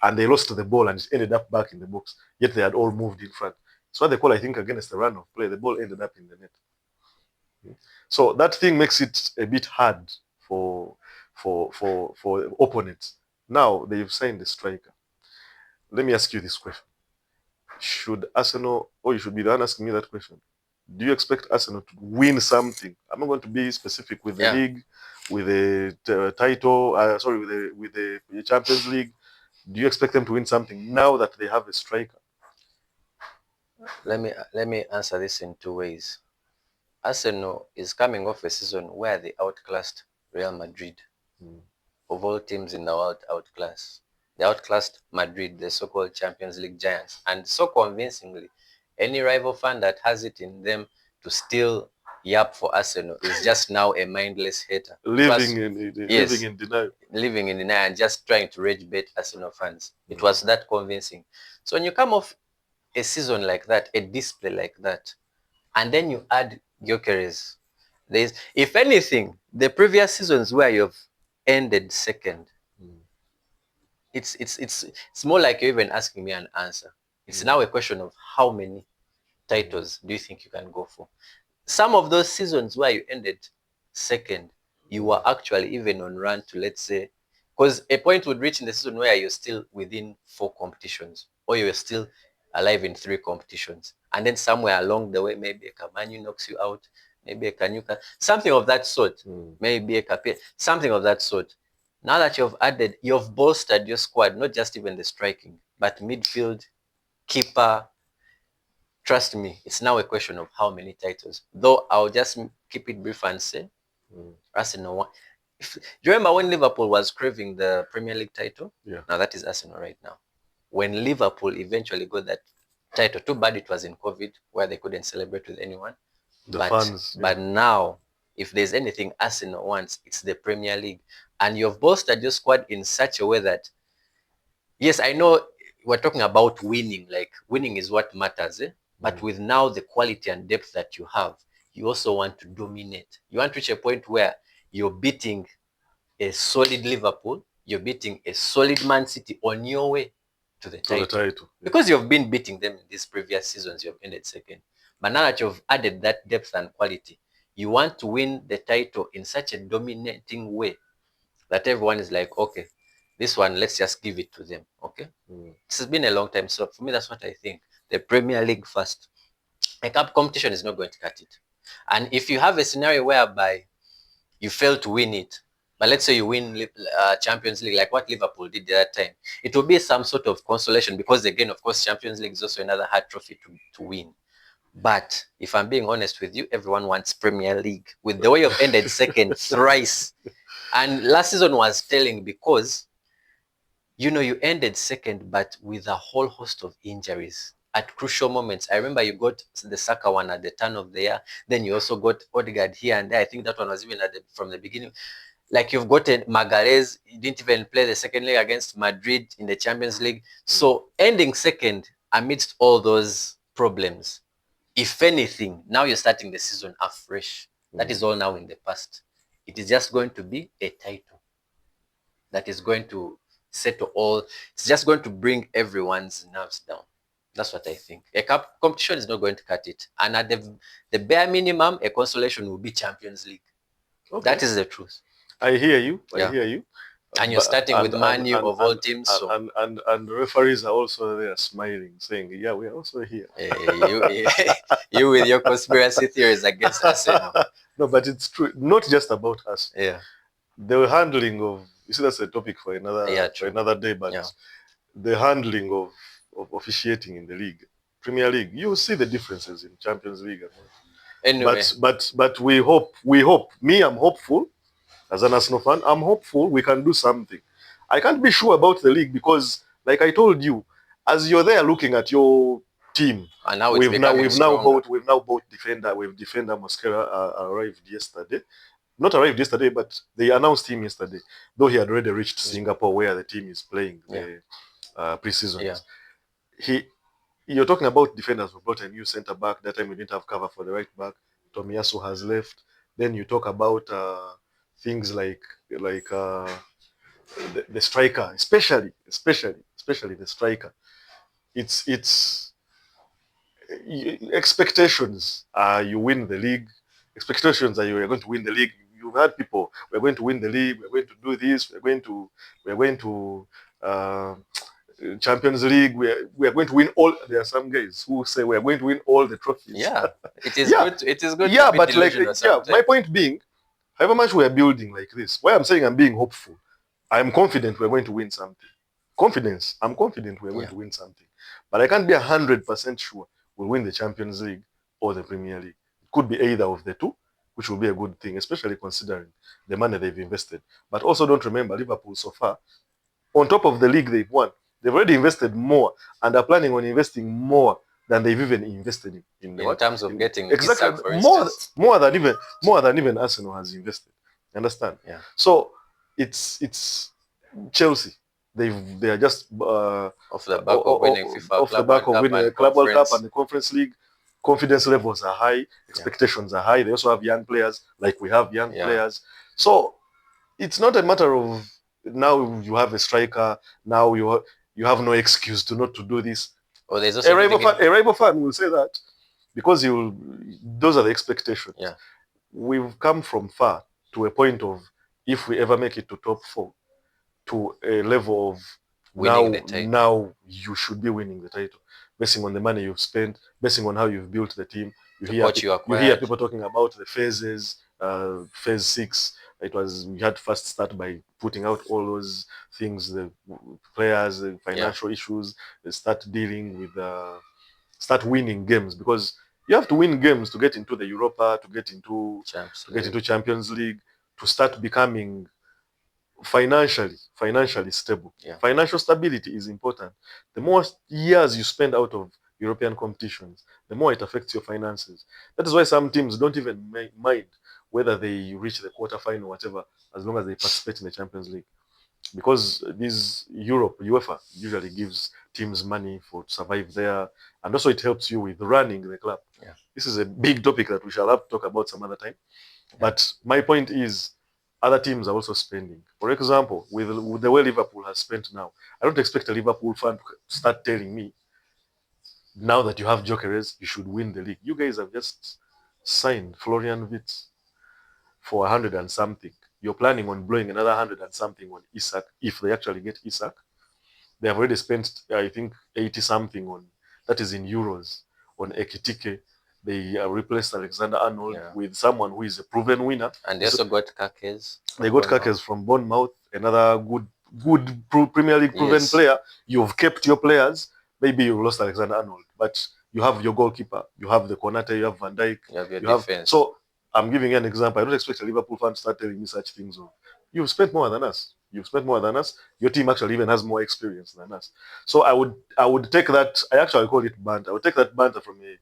and they lost the ball and it ended up back in the box, yet they had all moved in front. It's what they call, I think, against the run of play. The ball ended up in the net. So that thing makes it a bit hard for opponents. Now they've signed a striker. Let me ask you this question. Should Arsenal, or you should be the one asking me that question, do you expect Arsenal to win something? I'm not going to be specific with the league, with the title, with the Champions League. Do you expect them to win something now that they have a striker? Let me answer this in two ways. Arsenal is coming off a season where they outclassed Real Madrid. Of all teams in the world, outclassed. They outclassed Madrid, the so-called Champions League giants, and so convincingly. Any rival fan that has it in them to still yap for Arsenal is just now a mindless hater. Living in denial. Living in denial and just trying to rage bait Arsenal fans. It was that convincing. So when you come off a season like that, a display like that, and then you add Gyökeres, if anything, the previous seasons where you've ended second, it's more like you're even asking me an answer. It's now a question of how many titles do you think you can go for? Some of those seasons where you ended second, you were actually even on run to, let's say, because a point would reach in the season where you're still within 4 competitions or you're still alive in 3 competitions. And then somewhere along the way, maybe a Camargo knocks you out, maybe a Kanyuka, something of that sort, maybe a Capia, something of that sort. Now that you've bolstered your squad, not just even the striking, but midfield, keeper. Trust me, it's now a question of how many titles. Though I'll just keep it brief and say, Arsenal won. Do you remember when Liverpool was craving the Premier League title? Yeah. Now that is Arsenal right now. When Liverpool eventually got that title, too bad it was in COVID where they couldn't celebrate with anyone. But now, if there's anything Arsenal wants, it's the Premier League. And you've bolstered your squad in such a way that, yes, I know we're talking about winning. Like, winning is what matters, But with now the quality and depth that you have, you also want to dominate. You want to reach a point where you're beating a solid Liverpool, you're beating a solid Man City on your way to the title. Because you've been beating them in these previous seasons, you've ended second. But now that you've added that depth and quality, you want to win the title in such a dominating way that everyone is like, okay, this one, let's just give it to them. Okay. This has been a long time. So for me, that's what I think. The Premier League first. A cup competition is not going to cut it. And if you have a scenario whereby you fail to win it, but let's say you win Champions League, like what Liverpool did at that time, it will be some sort of consolation because, again, of course, Champions League is also another hard trophy to win. But if I'm being honest with you, everyone wants Premier League. With the way you've ended second thrice, and last season was telling because, you know, you ended second, but with a whole host of injuries at crucial moments. I remember you got the Saka one at the turn of the year. Then you also got Odegaard here and there. I think that one was even from the beginning. Like you've got Magalhaes, you didn't even play the second leg against Madrid in the Champions League. So ending second amidst all those problems, if anything, now you're starting the season afresh. That is all now in the past. It is just going to be a title that is going to settle all. It's just going to bring everyone's nerves down. That's what I think. A cup competition is not going to cut it. And at the bare minimum, a consolation will be Champions League. Okay. That is the truth. I hear you. I hear you. And you're starting with Man U of all teams. And the referees are also there smiling, saying, yeah, we are also here. You with your conspiracy theories against Arsenal. No, but it's true. Not just about us. Yeah. The handling of, you see, that's a topic for another day, but the handling of officiating in the league, Premier League, you see the differences in Champions League. Anyway. But we hope, me, I'm hopeful. As an Arsenal fan, I'm hopeful we can do something. I can't be sure about the league because, like I told you, as you're there looking at your team, and now we've now bought defender. Defender Mosquera arrived yesterday. Not arrived yesterday, but they announced him yesterday. Though he had already reached Singapore, where the team is playing the pre-season. Yeah. You're talking about defenders who brought a new centre back. That time we didn't have cover for the right back. Tomiyasu has left. Then you talk about things like the striker, especially the striker. It's expectations are you win the league. Expectations are you are going to win the league. You've had people, we're going to win the league, we're going to do this, we're going to Champions League, we are going to win all. There are some guys who say we are going to win all the trophies. Yeah, it is good. It is good. Yeah, but my point being, however much we are building like this, why I'm saying I'm being hopeful, I'm confident we're going to win something. I'm confident we're going to win something. But I can't be 100% sure we'll win the Champions League or the Premier League. It could be either of the two, which will be a good thing, especially considering the money they've invested. But also don't remember, Liverpool so far, on top of the league they've won, they've already invested more and are planning on investing more than they've even invested in terms of getting exactly more than even Arsenal has invested. Understand? Yeah. So it's Chelsea. They are just off the back of winning FIFA Club World Cup and the Conference League. Confidence levels are high, expectations are high. They also have young players, like we have young players. So it's not a matter of now you have a striker, now you have no excuse to not to do this. Or there's also a rival fan will say that because those are the expectations. Yeah. We've come from far to a point of, if we ever make it to top 4, to a level of now you should be winning the title, basing on the money you've spent, basing on how you've built the team. You hear people talking about the phases, phase 6. We had to first start by putting out all those things, the players, the financial issues, they start dealing with, start winning games, because you have to win games to get into the Europa, to get into Champions League, to start becoming financially stable. Yeah. Financial stability is important. The more years you spend out of European competitions, the more it affects your finances. That is why some teams don't even mind whether they reach the quarterfinal or whatever, as long as they participate in the Champions League. Because UEFA usually gives teams money to survive there, and also it helps you with running the club. Yeah. This is a big topic that we shall have to talk about some other time. Yeah. But my point is, other teams are also spending. For example, with the way Liverpool has spent now, I don't expect a Liverpool fan to start telling me, now that you have Jokeres, you should win the league. You guys have just signed Florian Wirtz for 100 and something. You're planning on blowing another 100 and something on Isak if they actually get Isak. They have already spent, I think, 80 something on, that is in euros, on Ekitike. They replaced Alexander Arnold with someone who is a proven winner. And they also got Kakes. They got Kakes from Bournemouth, another good Premier League proven player. You've kept your players. Maybe you've lost Alexander Arnold, but you have your goalkeeper, you have the Konate, you have Van Dijk, you have your defense. So I'm giving you an example. I don't expect a Liverpool fan to start telling me such things. You've spent more than us. You've spent more than us. Your team actually even has more experience than us. So I would take that. I actually call it banter. I would take that banter from a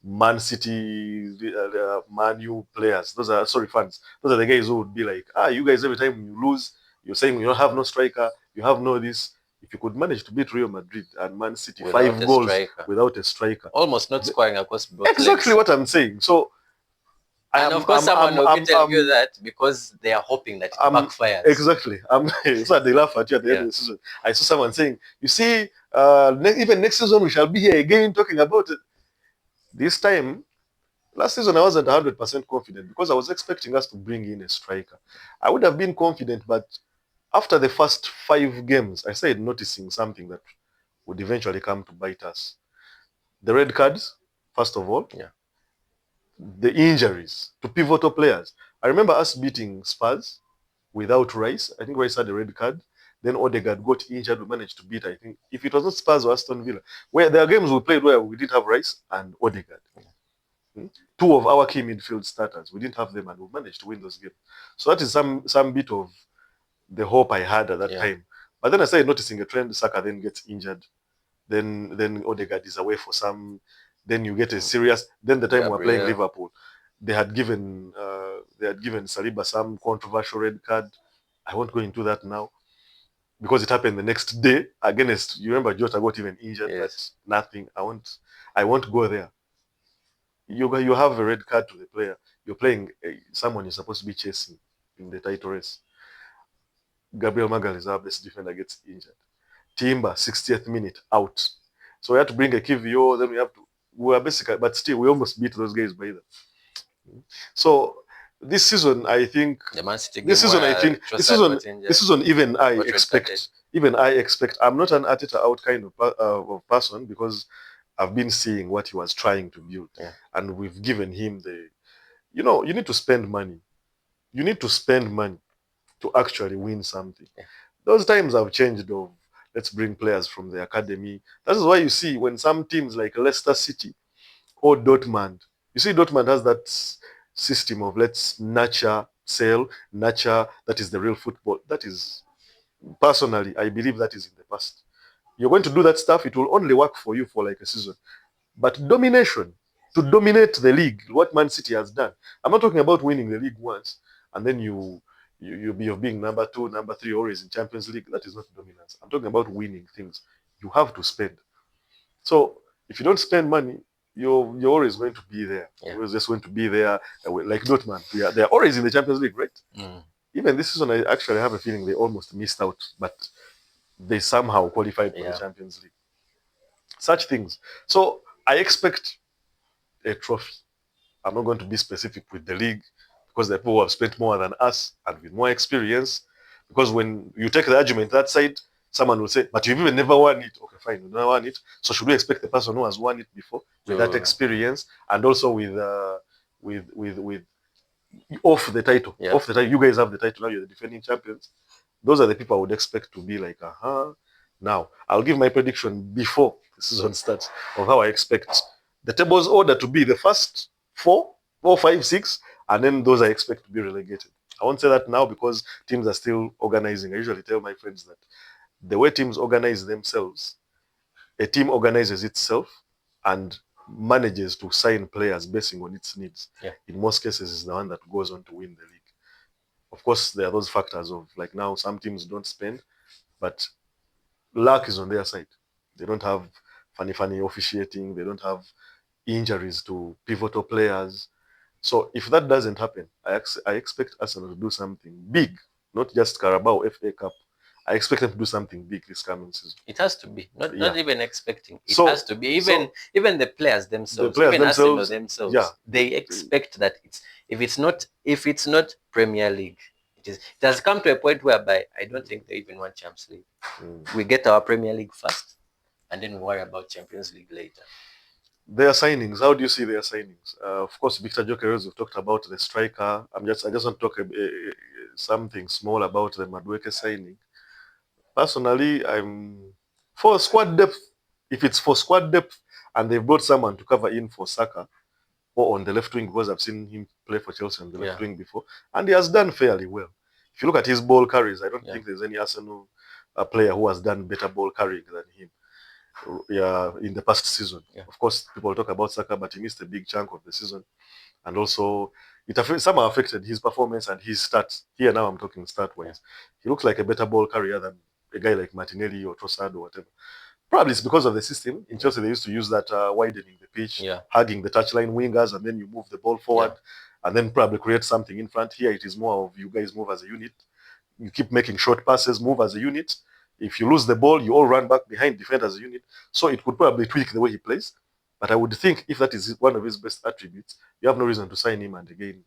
Man City, Man U players. Those are fans. Those are the guys who would be like, you guys, every time you lose, you're saying you don't have no striker, you have no this. If you could manage to beat Real Madrid and Man City without 5 goals without a striker, almost not scoring across both exactly legs. What I'm saying. So, of course, someone will be telling you that because they are hoping that it backfires. Exactly. So they laugh at you at the end of the season. I saw someone saying, "You see, even next season we shall be here again talking about it." This time, last season I wasn't 100% confident because I was expecting us to bring in a striker. I would have been confident, but after the first 5 games, I started noticing something that would eventually come to bite us. The red cards, first of all. Yeah. The injuries to pivotal players. I remember us beating Spurs without Rice. I think Rice had a red card. Then Odegaard got injured. We managed to beat, I think, if it was not Spurs or Aston Villa, where there are games we played where we didn't have Rice and Odegaard. 2 of our key midfield starters. We didn't have them and we managed to win those games. So that is some bit of the hope I had at that time. But then I started noticing a trend. Saka then gets injured. Then Odegaard is away for some. Then you get a serious. Then the time we were playing Liverpool, they had given Saliba some controversial red card. I won't go into that now because it happened the next day against. You remember Jota got even injured. Yes. But nothing. I won't go there. You have a red card to the player. You're playing someone you're supposed to be chasing in the title race. Gabriel Magalhaes, our best defender, gets injured. Timber, 60th minute, out. So we had to bring a KVO, then we were basically, but still, we almost beat those guys by them. So this season, I think, this season, even I expect, I'm not an Arteta out kind of person because I've been seeing what he was trying to build. And we've given him you need to spend money. You need to spend money to actually win something. Those times have changed of let's bring players from the academy. That is why you see when some teams like Leicester City or Dortmund, you see Dortmund has that system of let's nurture, that is the real football. That is, personally, I believe that is in the past. You're going to do that stuff, it will only work for you for like a season. But domination, to dominate the league, what Man City has done. I'm not talking about winning the league once and then you're being number 2, number 3 always in Champions League. That is not dominance. I'm talking about winning things. You have to spend. So if you don't spend money, you're always going to be there. You're just going to be there. Like Dortmund, they're always in the Champions League, right? Even this season, I actually have a feeling they almost missed out, but they somehow qualified for the Champions League. Such things. So I expect a trophy. I'm not going to be specific with the league because the people who have spent more than us and with more experience. Because when you take the argument that side, someone will say, but you've even never won it. Okay, fine, you never won it. So should we expect the person who has won it before with that experience and also with off the title? Off the title, you guys have the title now. You're the defending champions. Those are the people I would expect to be like, Now I'll give my prediction before the season starts of how I expect the table's order to be the first 4, 5, 6, and then those I expect to be relegated. I won't say that now because teams are still organizing. I usually tell my friends that the way teams organize themselves, a team organizes itself and manages to sign players basing on its needs. In most cases, is the one that goes on to win the league. Of course, there are those factors of like now some teams don't spend, but luck is on their side. They don't have funny officiating. They don't have injuries to pivotal players. So if that doesn't happen, I expect Arsenal to do something big, not just Carabao FA Cup. I expect them to do something big this coming season. It has to be, not even expecting. It has to be. Even the players themselves, Arsenal themselves, they expect that if it's not Premier League, it has come to a point whereby I don't think they even want Champions League. We get our Premier League first, and then we worry about Champions League later. Their signings, how do you see their signings? Of course, Victor Gyökeres, we've talked about the striker. I just want to talk something small about the Madueke signing. Personally, I'm for squad depth. If it's for squad depth and they've brought someone to cover in for Saka or on the left wing, because I've seen him play for Chelsea on the left wing before, and he has done fairly well. If you look at his ball carries, I don't think there's any Arsenal player who has done better ball carrying than him. In the past season. Of course, people talk about Saka, but he missed a big chunk of the season. And also, somehow affected his performance and his stats. Here now I'm talking stat-wise. He looks like a better ball carrier than a guy like Martinelli or Trossard or whatever. Probably it's because of the system. In Chelsea, they used to use that widening the pitch, hugging the touchline wingers, and then you move the ball forward, and then probably create something in front. Here it is more of you guys move as a unit. You keep making short passes, move as a unit. If you lose the ball, you all run back behind, defend as a unit. So it could probably tweak the way he plays. But I would think if that is one of his best attributes, you have no reason to sign him and again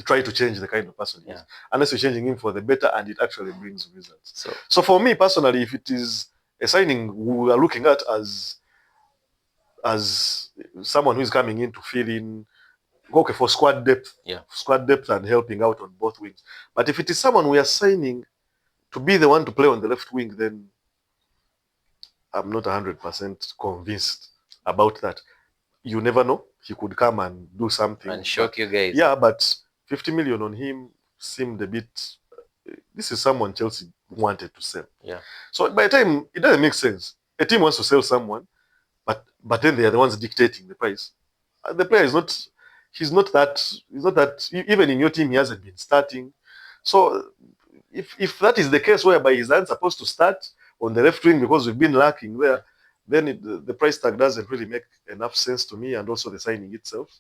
try to change the kind of person he is. Unless you're changing him for the better and it actually brings results. So for me personally, if it is a signing we are looking at as someone who is coming in to fill in, okay, for squad depth and helping out on both wings. But if it is someone we are signing to be the one to play on the left wing, then I'm not 100% convinced about that. You never know. He could come and do something. And shock you guys. Yeah, but 50 million on him seemed a bit... This is someone Chelsea wanted to sell. Yeah. So by the time, it doesn't make sense. A team wants to sell someone, but then they are the ones dictating the price. The player is not... He's not that... Even in your team, he hasn't been starting. So... If that is the case whereby he's not supposed to start on the left wing because we've been lacking there, then the price tag doesn't really make enough sense to me, and also the signing itself.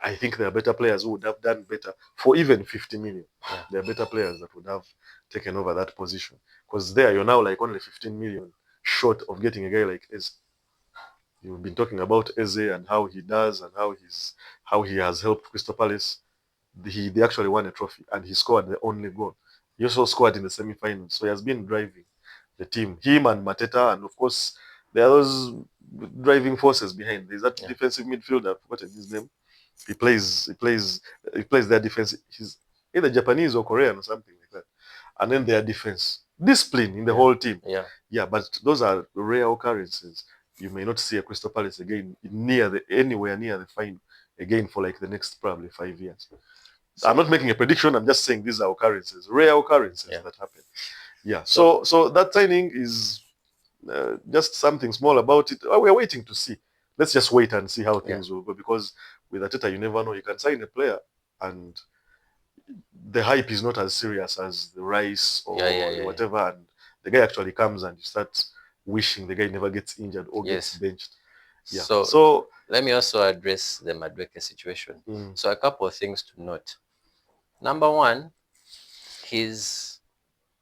I think there are better players who would have done better for even 50 million. There are better players that would have taken over that position. Because there you're now like only 15 million short of getting a guy like Eze. You've been talking about Eze and how he does and how he has helped Crystal Palace. They actually won a trophy and he scored the only goal. He also scored in the semi-finals, so he has been driving the team. Him and Mateta, and of course, there are those driving forces behind. There's that defensive midfielder, I've forgotten his name. He plays their defense. He's either Japanese or Korean or something like that. And then their defense. Discipline in the whole team. Yeah, but those are rare occurrences. You may not see a Crystal Palace again anywhere near the final again for like the next probably 5 years. So, I'm not making a prediction. I'm just saying these are occurrences, rare occurrences that happen. Yeah. So that signing is just something small about it. We're waiting to see. Let's just wait and see how things will go. Because with Arteta, you never know. You can sign a player and the hype is not as serious as the Rice or whatever. And the guy actually comes and you start wishing the guy never gets injured or gets benched. Yeah. So let me also address the Madueke situation. So a couple of things to note. Number one,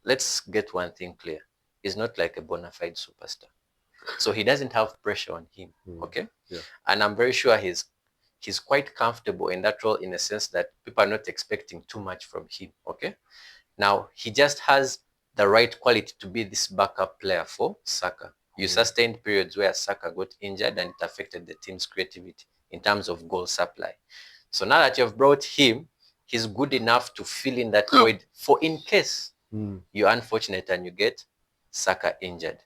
let's get one thing clear. He's not like a bona fide superstar. So he doesn't have pressure on him. Okay? Yeah. And I'm very sure he's quite comfortable in that role, in a sense that people are not expecting too much from him. Okay? Now, he just has the right quality to be this backup player for Saka. You sustained periods where Saka got injured and it affected the team's creativity in terms of goal supply. So now that you've brought him, he's good enough to fill in that void for in case you're unfortunate and you get Saka injured.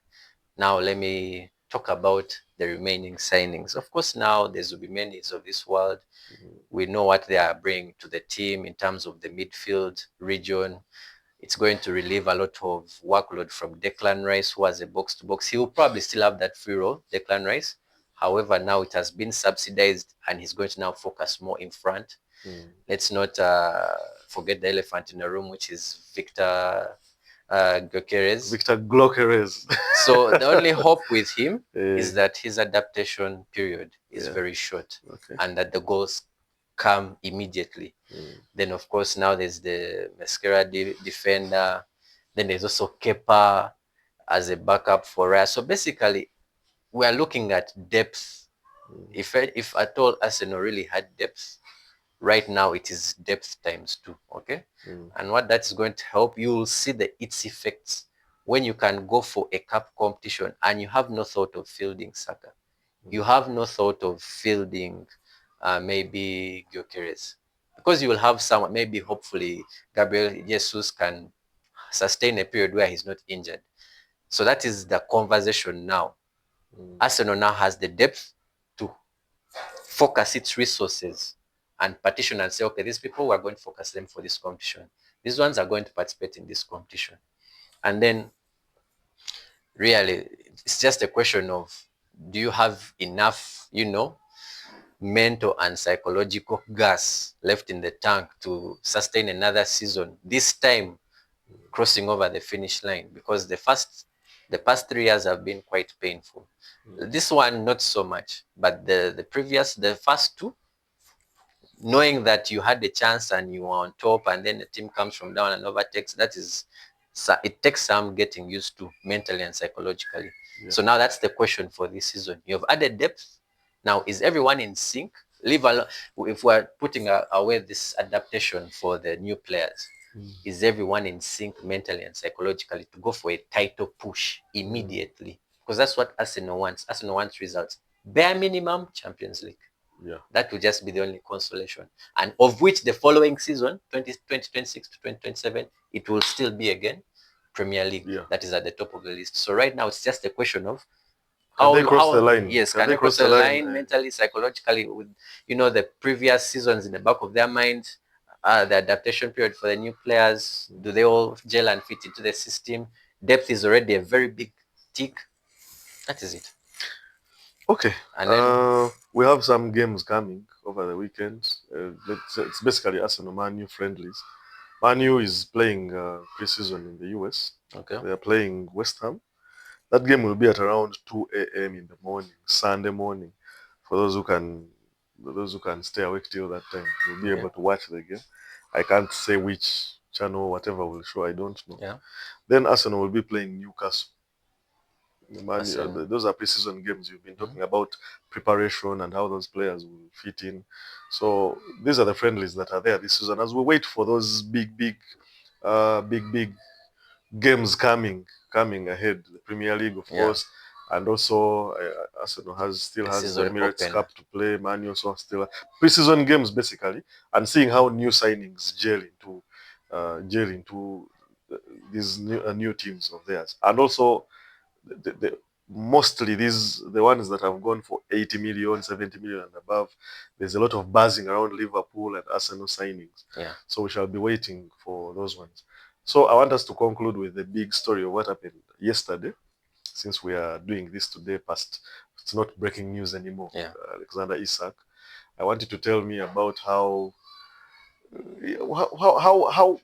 Now let me talk about the remaining signings. Of course, now there's Zubimenis of this world. We know what they are bringing to the team in terms of the midfield region. It's going to relieve a lot of workload from Declan Rice, who has a box-to-box. He will probably still have that free role, Declan Rice. However, now it has been subsidized and he's going to now focus more in front. Let's not forget the elephant in the room, which is Victor Gyökeres. Victor Gyökeres. So the only hope with him is that his adaptation period is very short and that the goals come immediately. Then, of course, now there's the Mascara defender. Then there's also Kepa as a backup for Raya. So basically, we are looking at depth. If at all Arsenal really had depth, right now it is depth times 2. Okay, and what that is going to help, you will see its effects when you can go for a cup competition and you have no thought of fielding Saka. You have no thought of fielding maybe Gyökeres, because you will have someone, maybe hopefully Gabriel Jesus can sustain a period where he's not injured. So that is the conversation now. Arsenal now has the depth to focus its resources and partition and say, okay, these people, we're going to focus them for this competition. These ones are going to participate in this competition. And then really, it's just a question of, do you have enough, mental and psychological gas left in the tank to sustain another season, this time crossing over the finish line? Because the past 3 years have been quite painful. This one, not so much, but the first 2, knowing that you had the chance and you were on top, and then the team comes from down and overtakes, it takes some getting used to mentally and psychologically. Yeah. So now that's the question for this season. You have added depth. Now, is everyone in sync? If we're putting away this adaptation for the new players, is everyone in sync mentally and psychologically to go for a title push immediately? Because that's what Arsenal wants. Arsenal wants results. Bare minimum, Champions League. Yeah. That will just be the only consolation. And of which the following season, 2026 to 2027, it will still be again Premier League. Yeah. That is at the top of the list. So right now, it's just a question of Can they cross the line? Yes, can they cross the line mentally, psychologically, with the previous seasons in the back of their mind, the adaptation period for the new players. Do they all gel and fit into the system? Depth is already a very big tick. That is it. Okay. And then we have some games coming over the weekend. It's basically Arsenal Man U friendlies. Man U is playing pre-season in the US. Okay. They are playing West Ham. That game will be at around 2 a.m. in the morning, Sunday morning. For those who can stay awake till that time, you'll be able to watch the game. I can't say which channel, whatever will show. I don't know. Yeah. Then Arsenal will be playing Newcastle. Those are pre-season games. You've been talking about preparation and how those players will fit in. So these are the friendlies that are there this season. As we wait for those big games coming ahead, the Premier League, of course, and also Arsenal still has the Emirates Cup to play. Man U also still pre-season games basically, and seeing how new signings gel into these new teams of theirs, and also mostly the ones that have gone for 80 million, 70 million and above. There's a lot of buzzing around Liverpool and Arsenal signings. Yeah. So we shall be waiting for those ones. So I want us to conclude with the big story of what happened yesterday, since we are doing this today past. It's not breaking news anymore. Yeah. Alexander Isak. I want you to tell me about how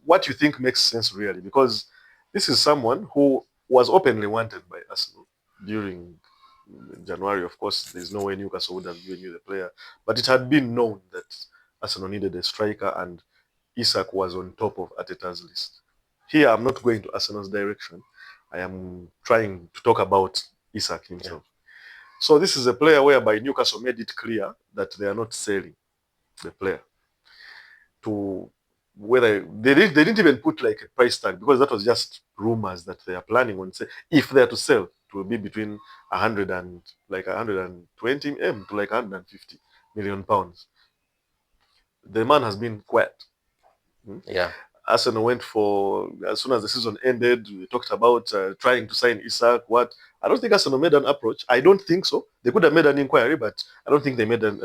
what you think makes sense really, because this is someone who was openly wanted by Arsenal during January. Of course, there's no way Newcastle would have given you the player, but it had been known that Arsenal needed a striker, and Isak was on top of Arteta's list. Here, I'm not going to Arsenal's direction. I am trying to talk about Isak himself. Yeah. So this is a player whereby Newcastle made it clear that they are not selling the player. To whether they didn't even put like a price tag, because that was just rumors that they are planning on say if they are to sell, it will be between 120 M to like 150 million pounds. The man has been quiet. Yeah. Arsenal went for, as soon as the season ended, we talked about trying to sign Isak. I don't think Arsenal made an approach. I don't think so. They could have made an inquiry, but I don't think they made an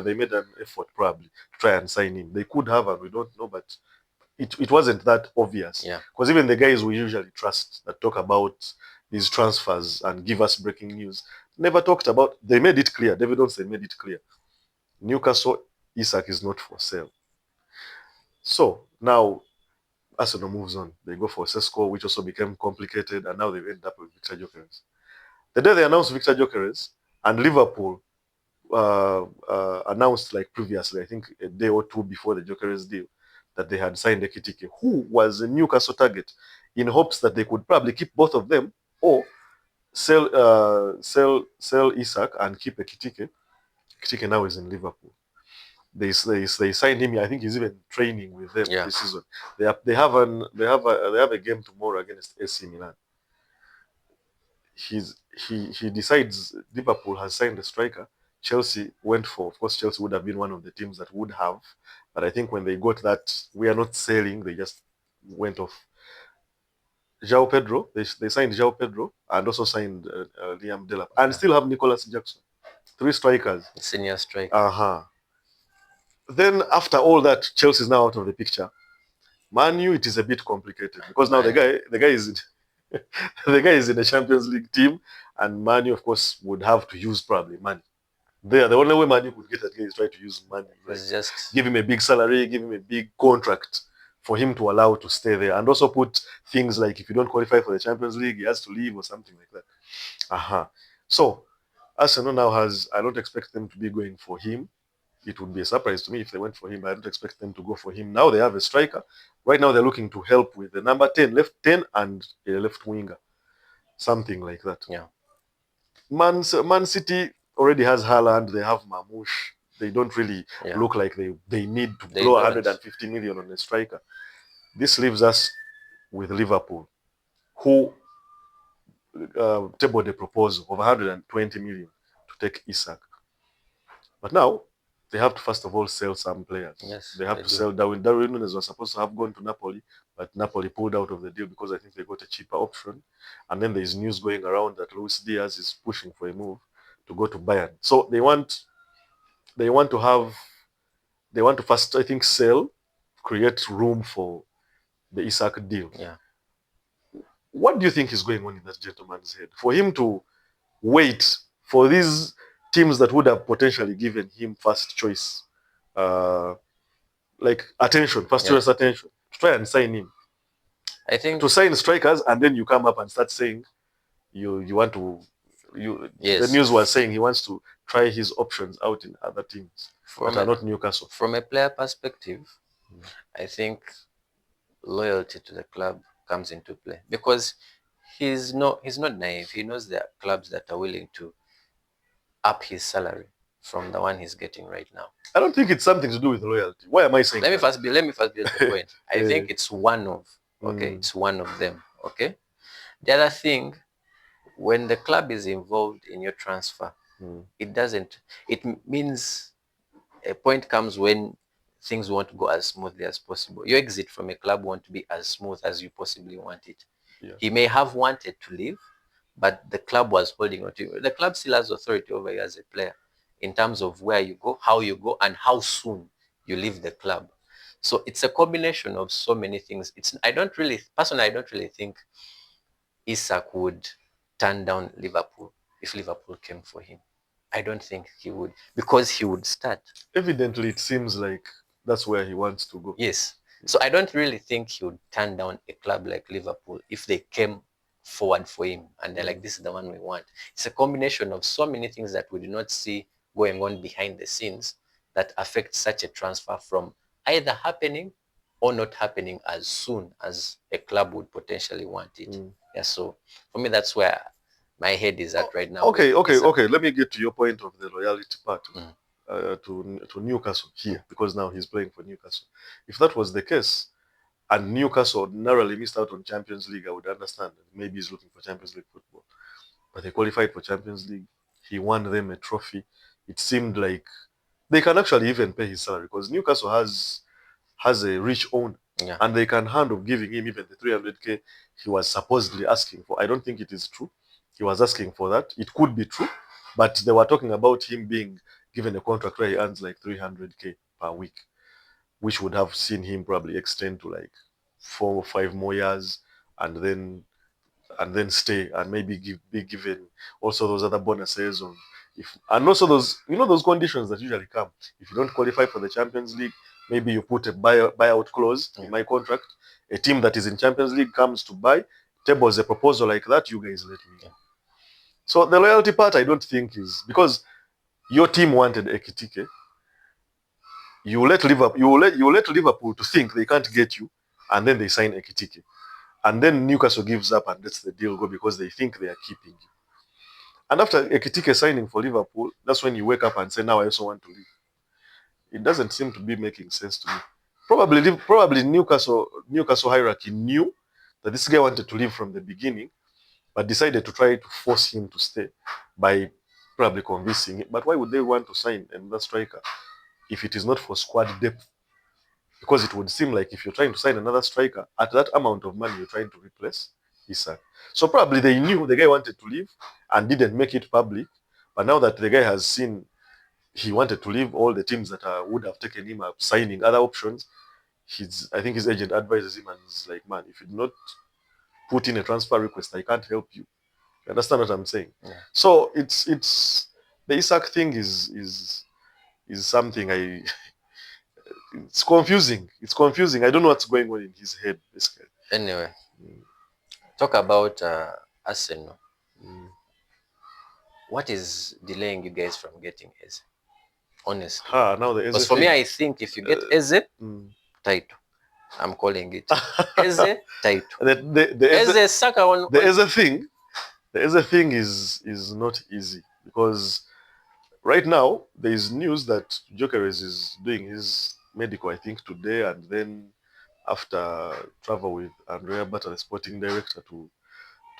effort probably to try and sign him. They could have, and we don't know, but it wasn't that obvious. Yeah. Because even the guys we usually trust that talk about these transfers and give us breaking news never talked about. They made it clear. David Olsen made it clear. Newcastle, Isak is not for sale. So now Arsenal moves on. They go for Sesko, which also became complicated, and now they've ended up with Victor Gyökeres. The day they announced Victor Gyökeres, and Liverpool announced like previously, I think a day or two before the Gyökeres deal, that they had signed Ekitike, who was a Newcastle target, in hopes that they could probably keep both of them or sell Isak and keep Ekitike. Ekitike now is in Liverpool. They signed him. I think he's even training with them this season. They have a game tomorrow against AC Milan. He decides Liverpool has signed a striker. Chelsea went for, of course, Chelsea would have been one of the teams that would have, but I think when they got that, we are not selling, they just went off. João Pedro, they signed João Pedro and also signed Liam Delap, and still have Nicholas Jackson. 3 strikers. Senior striker. Then after all that, Chelsea is now out of the picture. Man U, it is a bit complicated because now the guy is in, the guy is in the Champions League team, and Man U, of course, would have to use probably money. The only way Man U could get that guy is try to use money. Right? Just give him a big salary, give him a big contract for him to allow to stay there, and also put things like if you don't qualify for the Champions League, he has to leave or something like that. So Arsenal now has, I don't expect them to be going for him. It would be a surprise to me if they went for him. I don't expect them to go for him. Now they have a striker. Right now they're looking to help with the number 10, left 10, and a left winger. Something like that. Yeah. Man City already has Haaland. They have Mamouche. They don't really look like they need to blow 150 million on a striker. This leaves us with Liverpool, who tabled a proposal of 120 million to take Isak. But now they have to first of all sell some players. Yes, they have to sell Darwin. Darwin Núñez was supposed to have gone to Napoli, but Napoli pulled out of the deal because I think they got a cheaper option. And then there's news going around that Luis Diaz is pushing for a move to go to Bayern. So they want to first, I think, sell, create room for the Isak deal. Yeah. What do you think is going on in that gentleman's head? For him to wait for these teams that would have potentially given him first choice, first choice attention, to try and sign him. I think to sign strikers, and then you come up and start saying you want to. The news was saying he wants to try his options out in other teams that are not Newcastle. From a player perspective, I think loyalty to the club comes into play because he's not naive. He knows there are clubs that are willing to up his salary from the one he's getting right now. I don't think it's something to do with loyalty. Why am I saying let me first build the point. I think it's one of it's one of them. Okay. The other thing, when the club is involved in your transfer, it means a point comes when things won't go as smoothly as possible. Your exit from a club won't be as smooth as you possibly want it. Yeah. He may have wanted to leave, but the club was holding on to you. The club still has authority over you as a player in terms of where you go, how you go, and how soon you leave the club. So it's a combination of so many things. I don't really think Isak would turn down Liverpool if Liverpool came for him. I don't think he would, because he would start. Evidently, it seems like that's where he wants to go. Yes. So I don't really think he would turn down a club like Liverpool if they came forward for him and they're like, this is the one we want. It's a combination of so many things that we do not see going on behind the scenes that affect such a transfer from either happening or not happening as soon as a club would potentially want it. Yeah, so for me, that's where my head is at right now. Okay. Let me get to your point of the loyalty part to Newcastle here, because now he's playing for Newcastle. If that was the case, and Newcastle narrowly missed out on Champions League, I would understand. Maybe he's looking for Champions League football. But they qualified for Champions League. He won them a trophy. It seemed like they can actually even pay his salary, because Newcastle has a rich owner. Yeah. And they can handle giving him even the 300k he was supposedly asking for. I don't think it is true. He was asking for that. It could be true, but they were talking about him being given a contract where he earns like 300k per week, which would have seen him probably extend to like 4 or 5 more years, and then stay, and maybe be given also those other bonuses of and also those those conditions that usually come if you don't qualify for the Champions League. Maybe you put a buyout clause in my contract. A team that is in Champions League comes to buy, tables a proposal like that. You guys let me. Yeah. So the loyalty part, I don't think is, because your team wanted Ekitike, you let Liverpool to think they can't get you, and then they sign Ekitike. And then Newcastle gives up and lets the deal go because they think they are keeping you. And after Ekitike signing for Liverpool, that's when you wake up and say, now I also want to leave. It doesn't seem to be making sense to me. Probably Newcastle hierarchy knew that this guy wanted to leave from the beginning, but decided to try to force him to stay by probably convincing him. But why would they want to sign another striker if it is not for squad depth? Because it would seem like if you're trying to sign another striker at that amount of money, you're trying to replace Isak. So probably they knew the guy wanted to leave and didn't make it public. But now that the guy has seen he wanted to leave, all the teams that would have taken him up signing other options, I think his agent advises him and is like, man, if you do not put in a transfer request, I can't help you. You understand what I'm saying? Yeah. So it's the Isak thing is something it's confusing. It's confusing. I don't know what's going on in his head, basically. Anyway, talk about Arsenal. What is delaying you guys from getting Eze? Honestly. Now the Eze because for me, I think if you get Eze, title. I'm calling it Eze title. The Eze Saka one. The Eze thing is not easy because right now there is news that Gyökeres is doing his medical, I think today, and then after travel with Andrea Bata, the sporting director, to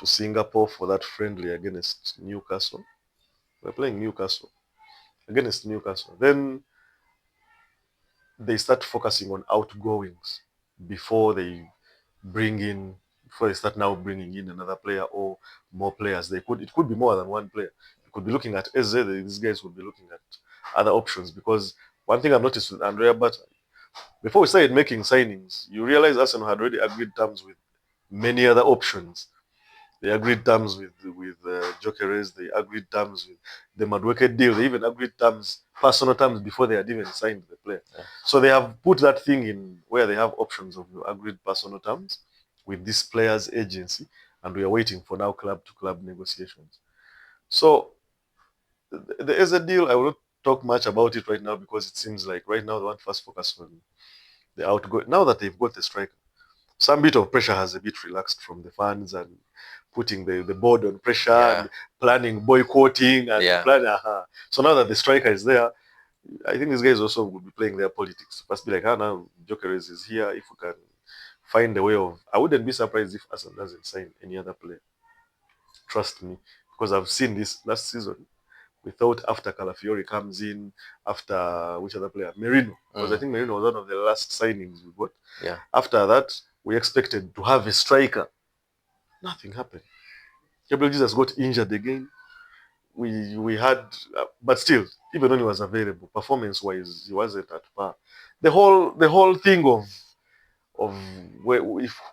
Singapore for that friendly against Newcastle. We're playing Newcastle against Newcastle. Then they start focusing on outgoings before they start now bringing in another player or more players. It could be more than one player. You could be looking at Eze. These guys would be looking at other options, because one thing I've noticed with Andrea Bata, before we started making signings, you realize Arsenal had already agreed terms with many other options. They agreed terms with Gyökeres. They agreed terms with the Madueke deal. They even agreed personal terms, before they had even signed the player. Yeah. So they have put that thing in where they have options of agreed personal terms with this player's agency, and we are waiting for now club-to-club negotiations. So the Eze deal, I will not talk much about it right now, because it seems like right now they want to first focus on the outgoing. Now that they've got the striker, some bit of pressure has a bit relaxed from the fans, and putting the board on pressure, and planning boycotting, and planning. So now that the striker is there, I think these guys also will be playing their politics. Must be like, now Gyökeres is here. If we can find a way of, I wouldn't be surprised if Arsenal doesn't sign any other player. Trust me, because I've seen this last season. We thought after Calafiori comes in, after which other player? Merino. Because I think Merino was one of the last signings we got. Yeah. After that, we expected to have a striker. Nothing happened. Gabriel Jesus got injured again. We had, but still, even when he was available, performance-wise, he wasn't at par. The whole thing of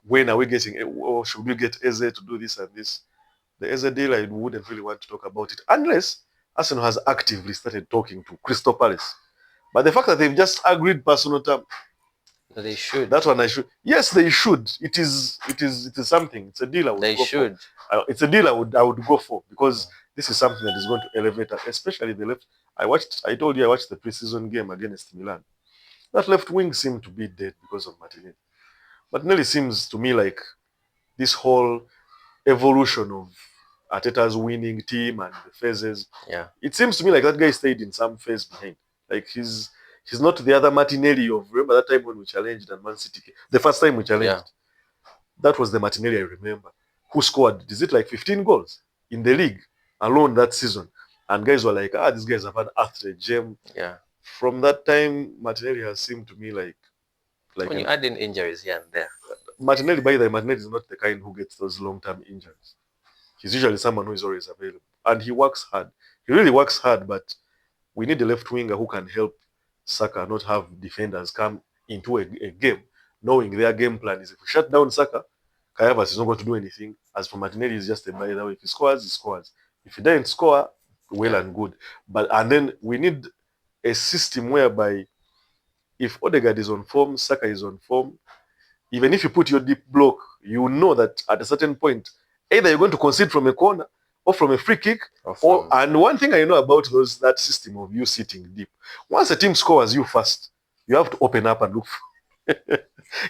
when are we getting, or should we get Eze to do this and this? The Eze deal, I wouldn't really want to talk about it unless Arsenal has actively started talking to Crystal Palace. But the fact that they've just agreed personal terms, they should. That one I should. Yes, they should. It is something. It's a deal I would go for. It's a deal I would go for, because this is something that is going to elevate us, especially the left. I told you I watched the preseason game against Milan. That left wing seemed to be dead because of Martinelli. Martinelli seems to me like this whole evolution of Arteta's winning team and the phases. Yeah. It seems to me like that guy stayed in some phase behind. Like he's not the other Martinelli of, remember that time when we challenged at Man City? The first time we challenged. Yeah. That was the Martinelli I remember. Who scored, is it like 15 goals in the league alone that season? And guys were like, these guys have had Arthur Gem. Yeah. From that time, Martinelli has seemed to me like when you add in injuries here and there. Martinelli, by the way, Martinelli is not the kind who gets those long-term injuries. He's usually someone who is always available. And he works hard. He really works hard, but we need a left winger who can help Saka not have defenders come into a game knowing their game plan is if we shut down Saka, Kai Havertz is not going to do anything. As for Martinelli, it's just a by the way. If he scores, he scores. If he doesn't score, well and good. And then we need a system whereby if Odegaard is on form, Saka is on form, even if you put your deep block, you know that at a certain point, either you're going to concede from a corner or from a free kick, and one thing I know about that system of you sitting deep, once a team scores you first, you have to open up and look for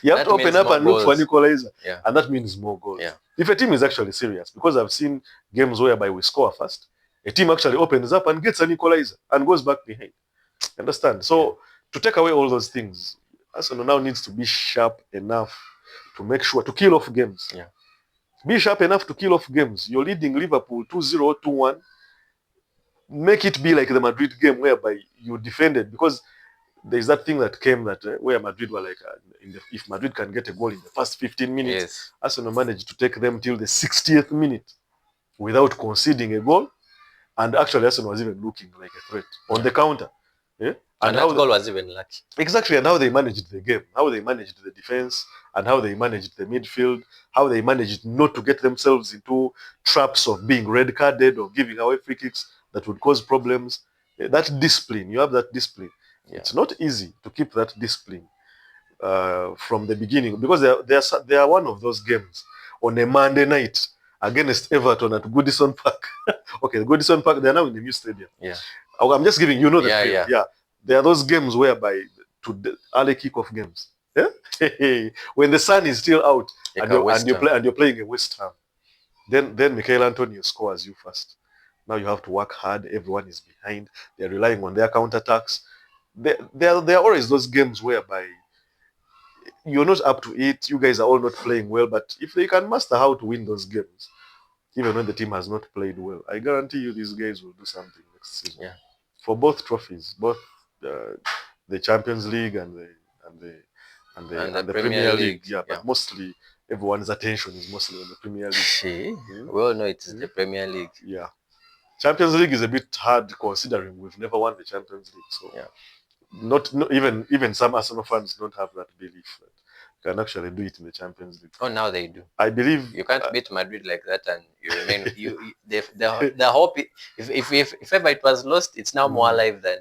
you have to open up and look for an equalizer, and that means more goals. If a team is actually serious, because I've seen games whereby we score first, a team actually opens up and gets an equalizer and goes back behind. Understand? So to take away all those things, Arsenal now needs to be sharp enough to make sure to kill off games. Be sharp enough to kill off games. You're leading Liverpool 2-0, 2-1. Make it be like the Madrid game whereby you defended, because there's that thing that came that where Madrid were like, if Madrid can get a goal in the first 15 minutes, Arsenal managed to take them till the 60th minute without conceding a goal. And actually, Arsenal was even looking like a threat on the counter. And that goal was even lucky. Exactly, and how they managed the game, how they managed the defense, and how they managed the midfield, how they managed not to get themselves into traps of being red carded or giving away free kicks that would cause problems. That discipline, you have that discipline. It's not easy to keep that discipline from the beginning, because they are one of those games on a Monday night against Everton at Goodison Park. Okay, Goodison Park, they're now in the new stadium. I'm just giving the field. There are those games whereby to the early kickoff games. When the sun is still out and you're playing a West Ham, then Mikel Antonio scores you first. Now you have to work hard. Everyone is behind. They're relying on their counterattacks. There are always those games whereby you're not up to it. You guys are all not playing well, but if they can master how to win those games, even when the team has not played well, I guarantee you these guys will do something next season. For both trophies, both the Champions League and the Premier League. But mostly everyone's attention is mostly on the Premier League. We all know it is the Premier League. Champions League is a bit hard considering we've never won the Champions League. So not even some Arsenal fans don't have that belief that you can actually do it in the Champions League. Oh, now they do. I believe you can't beat Madrid like that and you remain. The hope. If ever it was lost, it's now more alive than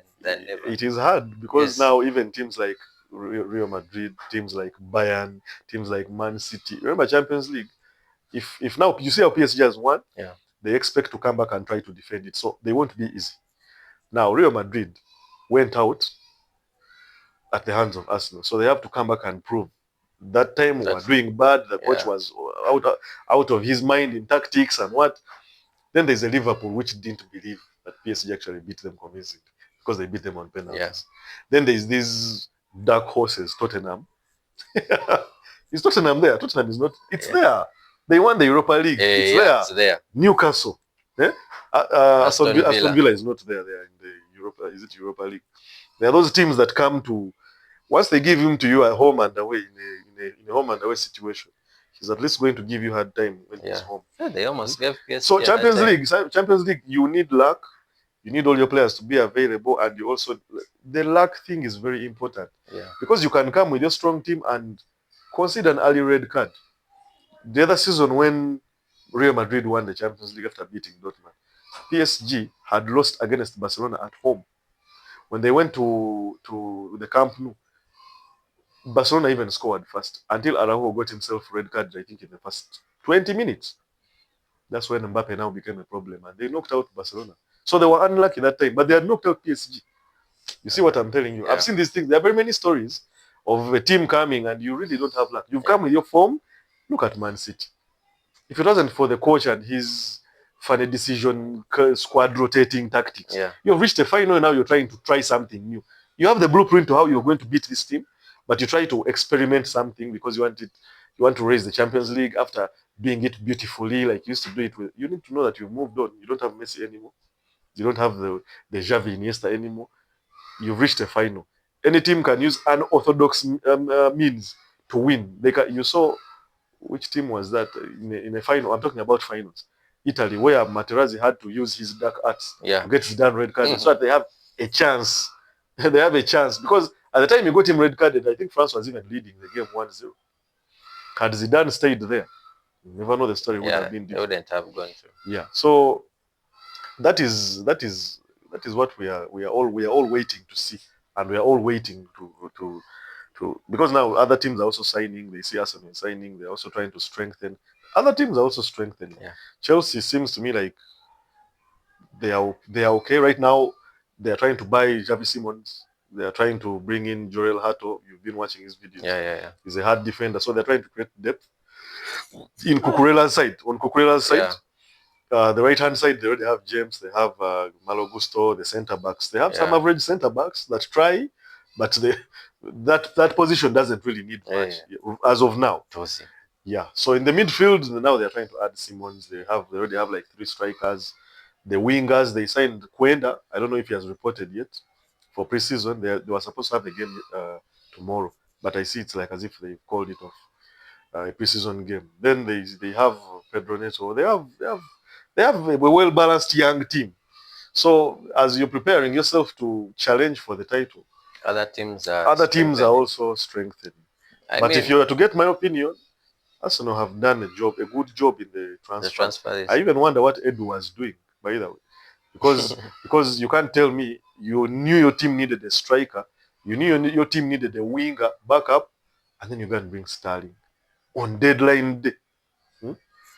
ever. It is hard because now even teams like Real Madrid, teams like Bayern, teams like Man City. Remember Champions League? If now you see how PSG has won, they expect to come back and try to defend it. So they won't be easy. Now Real Madrid went out at the hands of Arsenal, so they have to come back and prove. That time we were doing bad. The coach was out of his mind in tactics and what. Then there's a Liverpool which didn't believe that PSG actually beat them convincingly because they beat them on penalties. Then there's these dark horses, Tottenham. Is Tottenham there? Tottenham is not. It's there. They won the Europa League. It's there. Newcastle. Aston Villa is not there. They are in the Europa. Is it Europa League? There are those teams that come to. Once they give him to you at home and away in a home and away situation, he's at least going to give you hard time when he's home. They almost gave PSG. So Champions League, you need luck. You need all your players to be available, and you also the luck thing is very important. Because you can come with your strong team and concede an early red card. The other season when Real Madrid won the Champions League after beating Dortmund, PSG had lost against Barcelona at home. When they went to the Camp Nou, Barcelona even scored first until Araujo got himself red card, I think, in the first 20 minutes. That's when Mbappe now became a problem, and they knocked out Barcelona. So they were unlucky that time, but they had knocked out PSG. You see what I'm telling you? I've seen these things. There are very many stories of a team coming, and you really don't have luck. You've come with your form. Look at Man City. If it wasn't for the coach and his funny decision, squad rotating tactics, you've reached a final. Now you're trying to try something new. You have the blueprint to how you're going to beat this team, but you try to experiment something because you want to raise the Champions League after doing it beautifully like you used to do it with. You need to know that you've moved on. You don't have Messi anymore. You don't have the Xavi Iniesta anymore. You've reached a final. Any team can use unorthodox means to win. You saw which team was that in a final? I'm talking about finals. Italy, where Materazzi had to use his dark arts to get his damn red card, so that they have a chance. They have a chance because at the time you got him red carded, I think France was even leading the game 1-0. Had Zidane stayed there, you never know the story would have been different. They wouldn't have gone through. So that is what we are all waiting to see, and we are all waiting to because now other teams are also signing. They see Arsenal signing. They're also trying to strengthen. Other teams are also strengthening. Chelsea seems to me like they are okay right now. They are trying to buy Javi Simons. They are trying to bring in Joel Hato. You've been watching his videos. Yeah. He's a hard defender, so they're trying to create depth. In Cucurella's side, on Cucurella's side, the right hand side, they already have James. They have Malo Gusto, the centre backs. They have some average centre backs that try, but that position doesn't really need much as of now. Yeah. So in the midfield now they're trying to add Simons. They already have like 3 strikers. The wingers, they signed Kwenda. I don't know if he has reported yet for preseason. They were supposed to have a game tomorrow, but I see it's like as if they called it off, a preseason game. Then they have Pedro Neto. They have a well balanced young team. So as you're preparing yourself to challenge for the title, other teams are also strengthened. But if you were to get my opinion, Arsenal have done a good job in the transfer. I even wonder what Edu was doing, by the way, because you can't tell me you knew your team needed a striker, you knew your team needed a winger backup, and then you go and bring Sterling on deadline day.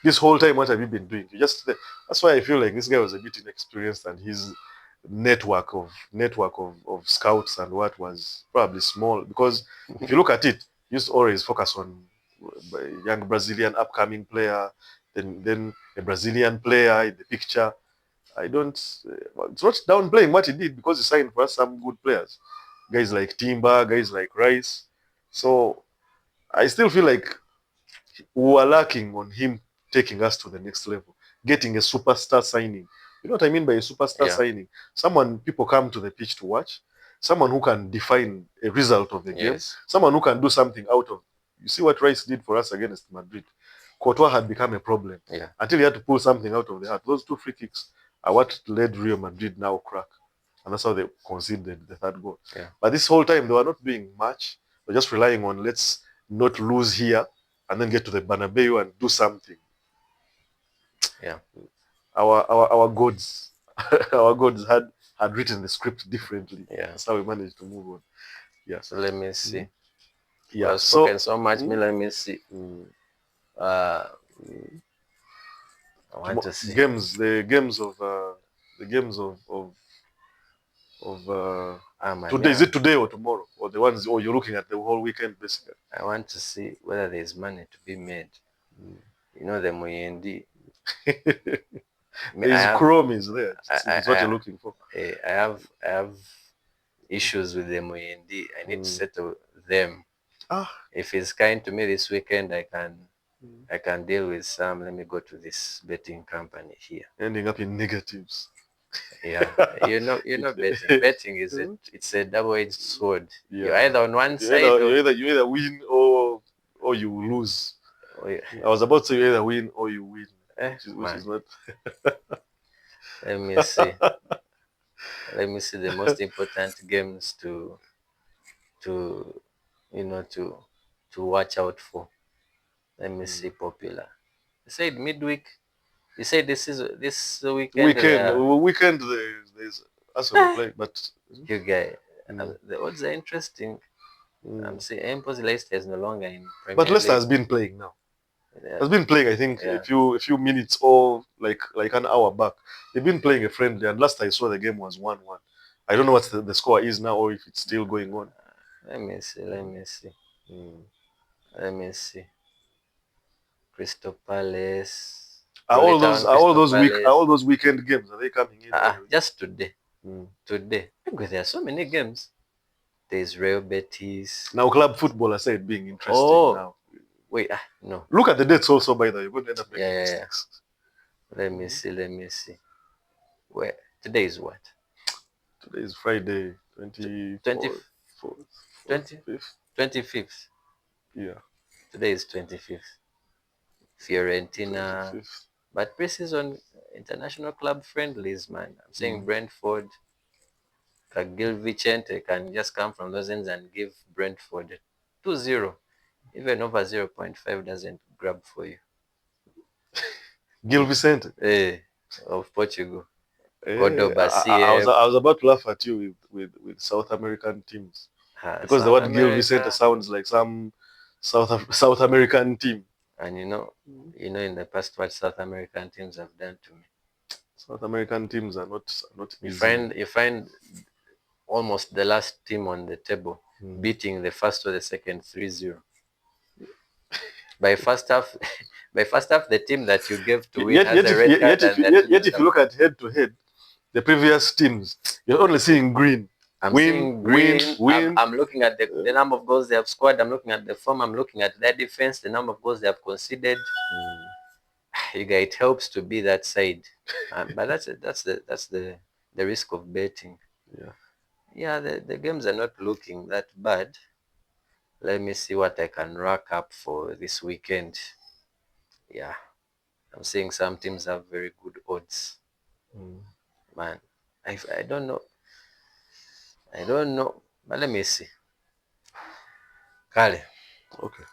This whole time, what have you been doing? That's why I feel like this guy was a bit inexperienced, and his network of scouts and what was probably small. Because if you look at it, you used to always focus on a young Brazilian upcoming player, then a Brazilian player in the picture. It's not downplaying what he did, because he signed for us some good players, guys like Timber, guys like Rice. So I still feel like we were lacking on him taking us to the next level, getting a superstar signing. You know what I mean by a superstar signing? Someone people come to the pitch to watch, someone who can define a result of the game, someone who can do something out of. You see what Rice did for us against Madrid. Courtois had become a problem until he had to pull something out of the heart. Those 2 free kicks are what led Real Madrid now crack, and that's how they conceded the 3rd goal. But this whole time they were not doing much. They're just relying on, let's not lose here and then get to the Bernabeu and do something. Our gods our gods had written the script differently. That's how we managed to move on. So let me see. I've spoken so much. Let me see. I want to see the games of today. Is it today or tomorrow, or the ones, or you're looking at the whole weekend basically? I want to see whether there's money to be made. You know, the Muyendi. Chrome is there. It's what you're looking for. I have issues with the Muyendi. I need to settle them. If he's kind to me this weekend, I can deal with some. Let me go to this betting company here. Ending up in negatives. You know, betting is it's a double-edged sword. You're either on one side, you either win or you lose. I was about to say you either win or you win, which is not. Let me see. Let me see the most important games to watch out for. Let me see. Popular. You said midweek. You said this weekend. Weekend. There's Arsenal play, but you guys, the odds are interesting. I'm saying Empoli Leicester is no longer in Premier But Leicester League. has been playing now. Has been playing, I think, a few minutes or like an hour back. They've been playing a friendly, and last I saw the game was 1-1. I don't know what the score is now, or if it's still going on. Let me see. Crystal Palace. Are all those weekend games, are they coming in? Just today. Today. Because there are so many games. There's Real Betis. Now club football, I said, being interesting now. Wait, no. Look at the dates also, by the way. You're going to end up making mistakes. Let me see. Where today is what? Today is Friday, 25th. Yeah. Today is 25th. Fiorentina. 25th. But preseason international club friendlies, man. I'm saying Brentford. Gil Vicente can just come from those ends and give Brentford 2-0. Even over 0.5 doesn't grab for you. Gil Vicente? Of Portugal. I was about to laugh at you with South American teams. Because the word Gil Vicente sounds like some South American team. And you know in the past what South American teams have done to me. South American teams are not You easy. find almost the last team on the table Mm. beating the first or the second 3-0. By first half, by first half, the team that you gave to win has a red card, and Yet if you look at head to head, the previous teams, you're only seeing green. I'm seeing green. Win. I'm looking at the number of goals they have scored. I'm looking at the form. I'm looking at their defense, the number of goals they have conceded. You guys, it helps to be that side, but that's the risk of betting. Yeah. Yeah, the games are not looking that bad. Let me see what I can rack up for this weekend. Yeah, I'm seeing some teams have very good odds. Man, I don't know. I don't know, but let me see. Kale. Okay.